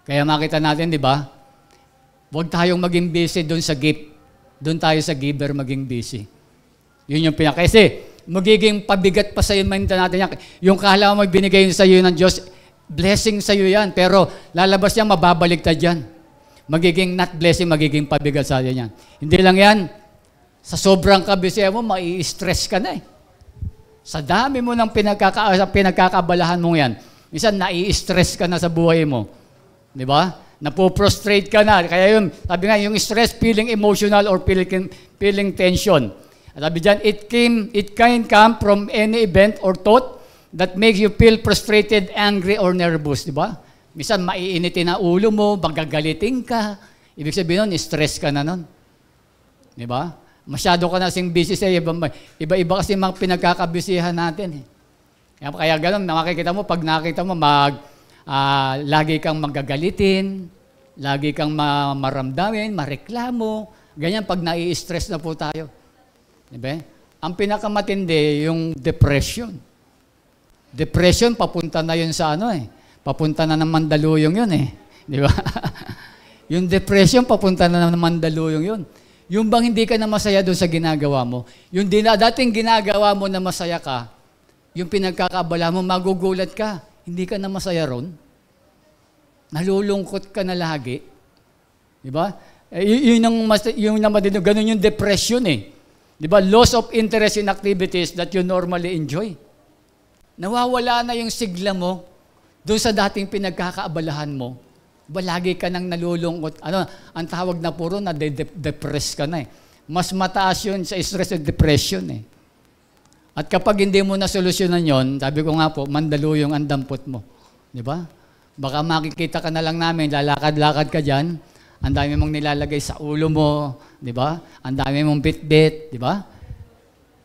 Kaya makita natin, di ba? Huwag tayong maging busy doon sa gift. Doon tayo sa giver maging busy. Yun yung kasi magiging pabigat pa sa iyo natin yan. Yung kala mo binigay sa iyo ng Diyos, blessing sa iyo yan. Pero lalabas yan, mababaligtad yan. Magiging not blessing, magiging pabigat sa iyo yan. Hindi lang yan. Sa sobrang kabisihan mo, mai-stress ka na eh. Sa dami mo ng pinagkakabalahan mo yan, minsan nai-stress ka na sa buhay mo. Di ba? Napoprostrate ka na. Kaya yun, sabi nga, yung stress, feeling emotional or feeling tension. At sabi dyan, it can come from any event or thought that makes you feel frustrated, angry, or nervous. Di ba? Minsan, maiinitin na ulo mo, magagalitin ka. Ibig sabihin nun, stress ka na nun. Di ba? Masyado ka na sing busy sa iba-iba kasi mga pinagkakabisihan natin. Kaya ganun, makikita mo, pag nakita mo, lagi kang magagalitin, lagi kang maramdamin, mareklamo, ganyan pag nai-stress na po tayo. Diba? Ang pinakamatindi, yung depression. Depression, papunta na yun sa papunta na ng Mandaluyong yun eh. Di ba? Yung depression, papunta na ng Mandaluyong yun. Yung bang hindi ka na masaya doon sa ginagawa mo, yung dating ginagawa mo na masaya ka, yung pinagkakabala mo, magugulat ka. Hindi ka na masaya ron. Nalulungkot ka na lagi. Di ba? Ganun yung depression eh. Di ba? Loss of interest in activities that you normally enjoy. Nawawala na yung sigla mo doon sa dating pinagkakaabalahan mo. Diba, lagi ka nang nalulungkot. Ang tawag na puro na depress ka na eh. Mas mataas yun sa stress at depression eh. At kapag hindi mo na solusyonan yon, sabi ko nga po, Mandaluyong ang dampot mo. Di ba? Baka makikita ka na lang namin, lalakad-lakad ka dyan, ang dami mong nilalagay sa ulo mo, di ba? Ang dami mong bit-bit, di ba?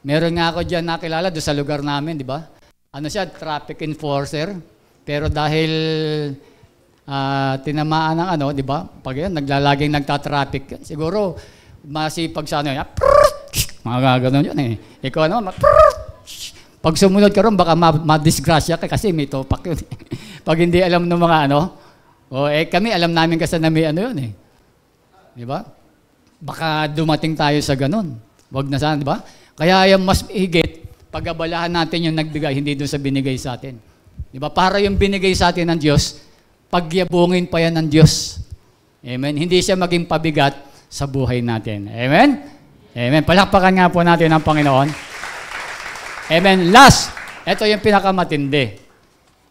Meron nga ako dyan nakilala doon sa lugar namin, di ba? Traffic enforcer, pero dahil tinamaan ng di ba? Pag yan, naglalaging nagtatraffic yan. Siguro, masipag sa mga gano'n yun eh. Ikaw pag sumunod ka ron, baka madisgrasya ka kasi may topak yun. Pag hindi alam ng mga kami alam namin kasi na may yun eh. Di ba? Baka dumating tayo sa gano'n. Wag na sana, di ba? Kaya yung mas higit, pag-abalahan natin yung nagbigay, hindi doon sa binigay sa atin. Di ba? Para yung binigay sa atin ng Diyos, pagyabungin pa yan ng Diyos. Amen? Hindi siya maging pabigat sa buhay natin. Amen? Amen. Palakpakan nga po natin ang Panginoon. Amen. Last, ito yung pinakamatindi.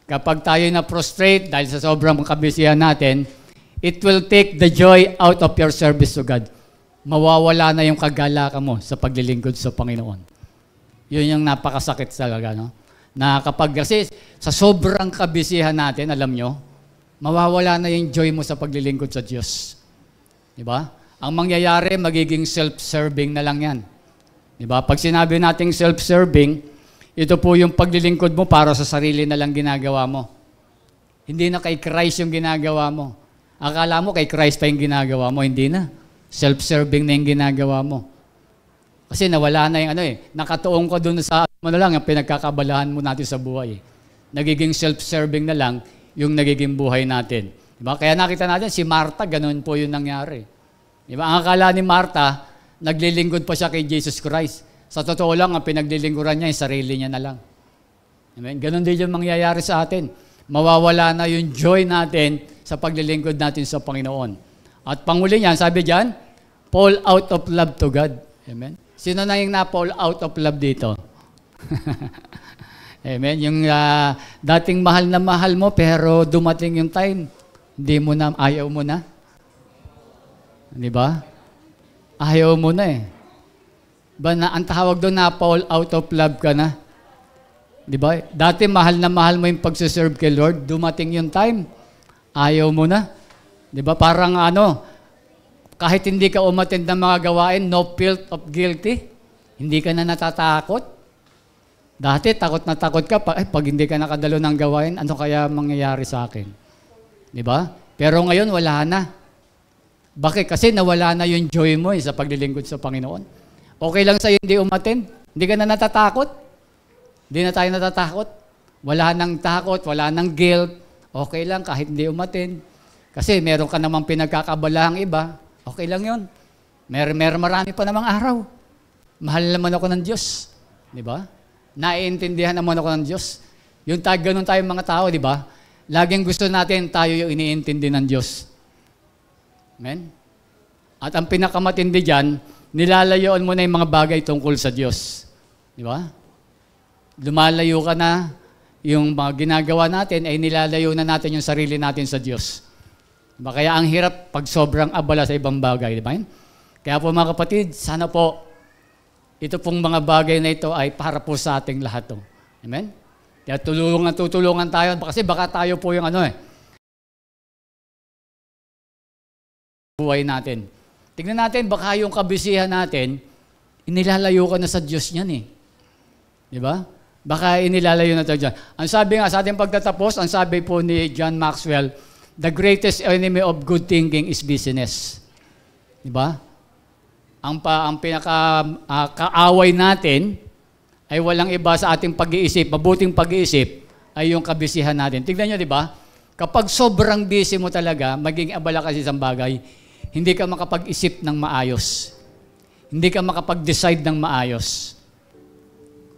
Kapag tayo na-prostrate dahil sa sobrang kabisihan natin, it will take the joy out of your service to God. Mawawala na yung kagalakan mo sa paglilingkod sa Panginoon. Yun yung napakasakit talaga, no? Na kapag kasi sa sobrang kabisihan natin, alam nyo, mawawala na yung joy mo sa paglilingkod sa Diyos. Di ba? ang mangyayari, magiging self-serving na lang yan. Diba? Pag sinabi nating self-serving, ito po yung paglilingkod mo para sa sarili na lang ginagawa mo. Hindi na kay Christ yung ginagawa mo. Akala mo kay Christ pa yung ginagawa mo, hindi na. Self-serving na yung ginagawa mo. Kasi nawala na yung nakatuong ka dun sa mo na lang, ang pinagkakabalahan mo natin sa buhay. Nagiging self-serving na lang yung nagiging buhay natin. Diba? Kaya nakita natin, si Martha, ganun po yung nangyari. Diba? Ang akala ni Martha, naglilingkod pa siya kay Jesus Christ. Sa totoo lang, ang pinaglilingkuran niya, yung sarili niya na lang. Amen? Ganun din yung mangyayari sa atin. Mawawala na yung joy natin sa paglilingkod natin sa Panginoon. At panguli niyan, sabi diyan, fall out of love to God. Amen? Sino na yung na-fall out of love dito? Amen? Yung dating mahal mo, pero dumating yung time, hindi mo na, ayaw mo na. Di ba? Ayaw mo na eh. Ba na, ang tawag doon na fall out of love ka na. Di ba? Dati mahal mo yung pagsiserve kay Lord, dumating yung time, ayaw mo na. Di ba? Parang kahit hindi ka umattend ng mga gawain, no feel of guilty, hindi ka na natatakot. Dati takot na takot ka, pag hindi ka nakadalo ng gawain, ano kaya mangyayari sa akin? Di ba? Pero ngayon, wala na. Bakit? Kasi nawala na yung joy mo sa paglilingkod sa Panginoon. Okay lang sa'yo hindi umattend? Hindi ka na natatakot? Hindi na tayo natatakot? Wala nang takot, wala nang guilt. Okay lang kahit hindi umattend. Kasi meron ka namang pinagkakabalahang iba. Okay lang yun. Marami pa namang araw. Mahal naman ako ng Diyos. Di ba? Naiintindihan naman ako ng Diyos. Yung ganun tayong mga tao, di ba? Laging gusto natin tayo yung iniintindi ng Diyos. Amen? At ang pinakamatindi dyan, nilalayoan mo na yung mga bagay tungkol sa Diyos. Di ba? Lumalayo ka na, yung mga ginagawa natin ay nilalayo na natin yung sarili natin sa Diyos. Diba? Kaya ang hirap pag sobrang abala sa ibang bagay. Di ba? Kaya po mga kapatid, sana po, ito pong mga bagay na ito ay para po sa ating lahat. Amen? Kaya tutulungan tayo, kasi baka tayo po yung buhay natin. Tignan natin, baka yung kabisihan natin, inilalayo ka na sa Diyos niyan eh. Di ba? Baka inilalayo na tayo dyan. Ang sabi nga sa ating pagtatapos, ang sabi po ni John Maxwell, the greatest enemy of good thinking is busyness. Di ba? Ang pinaka-kaaway natin ay walang iba sa ating pag-iisip, mabuting pag-iisip, ay yung kabisihan natin. Tignan nyo, di ba? Kapag sobrang busy mo talaga, maging abala kasi sa bagay, hindi ka makapag-isip ng maayos. Hindi ka makapag-decide ng maayos.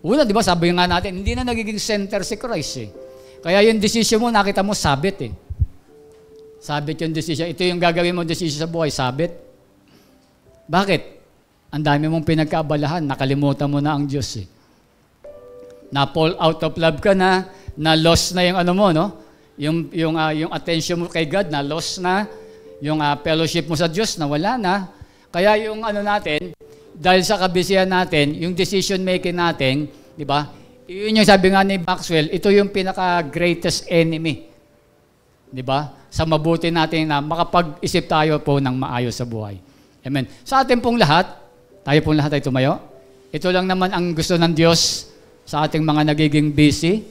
Una, di ba, sabi nga natin, hindi na nagiging center si Christ eh. Kaya yung decision mo, nakita mo, sabit eh. Sabit yung decision. Ito yung gagawin mo decision sa buhay, sabit. Bakit? Ang dami mong pinagkaabalahan, nakalimutan mo na ang Diyos eh. Na-fall out of love ka na lost na yung mo, no? Yung attention mo kay God, na lost na. Yung fellowship mo sa Diyos, na wala na. Kaya yung natin, dahil sa kabisihan natin, yung decision making natin, di ba? Yun yung sabi nga ni Maxwell, ito yung pinaka-greatest enemy. Di ba? Sa mabuti natin na makapag-isip tayo po ng maayos sa buhay. Amen. Sa atin pong lahat, tayo pong lahat ay tumayo. Ito lang naman ang gusto ng Diyos sa ating mga nagiging busy.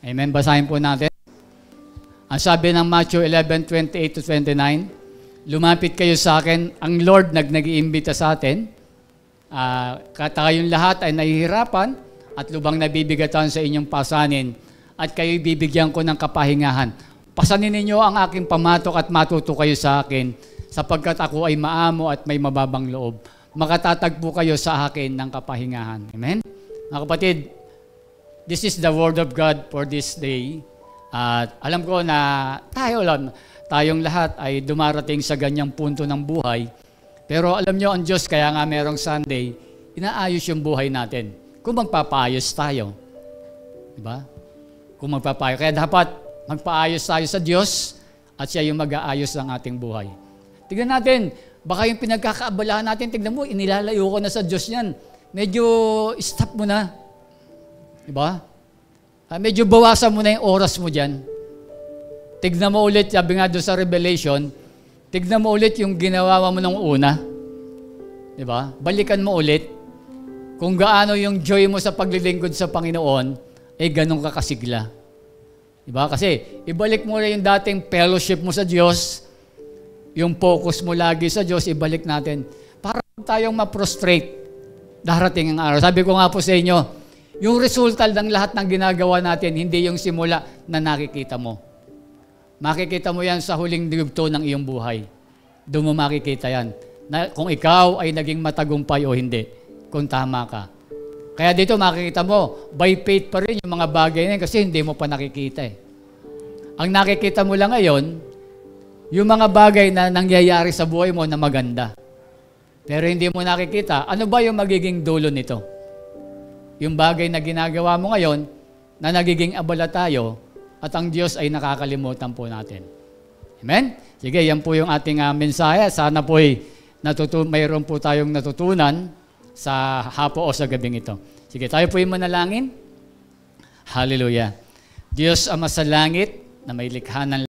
Amen. Basahin po natin. Ang sabi ng Matthew 11:28-29, lumapit kayo sa akin. Ang Lord nag-iimbita sa atin. Tayong lahat ay nahihirapan at lubang nabibigatan sa inyong pasanin at kayo'y bibigyan ko ng kapahingahan. Pasanin ninyo ang aking pamatok at matuto kayo sa akin sapagkat ako ay maamo at may mababang loob. Makatatagpo kayo sa akin ng kapahingahan. Amen? Mga kapatid, this is the word of God for this day. At alam ko na tayong lahat ay dumarating sa ganyang punto ng buhay. Pero alam nyo, ang Diyos, kaya nga merong Sunday, inaayos yung buhay natin. Kung magpapaayos tayo. Diba? Kung magpapaayos. Kaya dapat magpaayos tayo sa Diyos at siya yung mag-aayos ng ating buhay. Tignan natin, baka yung pinagkakaabalahan natin, tignan mo, inilalayo ko na sa Diyos yan. Medyo stop mo na. Diba? Medyo bawasan mo na yung oras mo dyan. Tignan mo ulit, sabi nga doon sa Revelation, tignan mo ulit yung ginawa mo nung una. Diba? Balikan mo ulit. Kung gaano yung joy mo sa paglilingkod sa Panginoon, ganun ka kasigla. Diba? Kasi, ibalik mo rin yung dating fellowship mo sa Diyos, yung focus mo lagi sa Diyos, ibalik natin. Para tayong ma-prostrate, darating ang araw. Sabi ko nga po sa inyo, yung resulta ng lahat ng ginagawa natin, hindi yung simula na nakikita mo. Makikita mo yan sa huling yugto ng iyong buhay. Doon mo makikita yan. Na kung ikaw ay naging matagumpay o hindi. Kung tama ka. Kaya dito makikita mo, by faith pa rin yung mga bagay na yun kasi hindi mo pa nakikita eh. Ang nakikita mo lang ngayon, yung mga bagay na nangyayari sa buhay mo na maganda. Pero hindi mo nakikita, ano ba yung magiging dulo nito? Yung bagay na ginagawa mo ngayon, na nagiging abala tayo, at ang Diyos ay nakakalimutan po natin. Amen? Sige, yan po yung ating mensahe. Sana po mayroon po tayong natutunan sa hapo o sa gabing ito. Sige, tayo po yung manalangin. Hallelujah. Diyos Ama sa langit, na may likha ng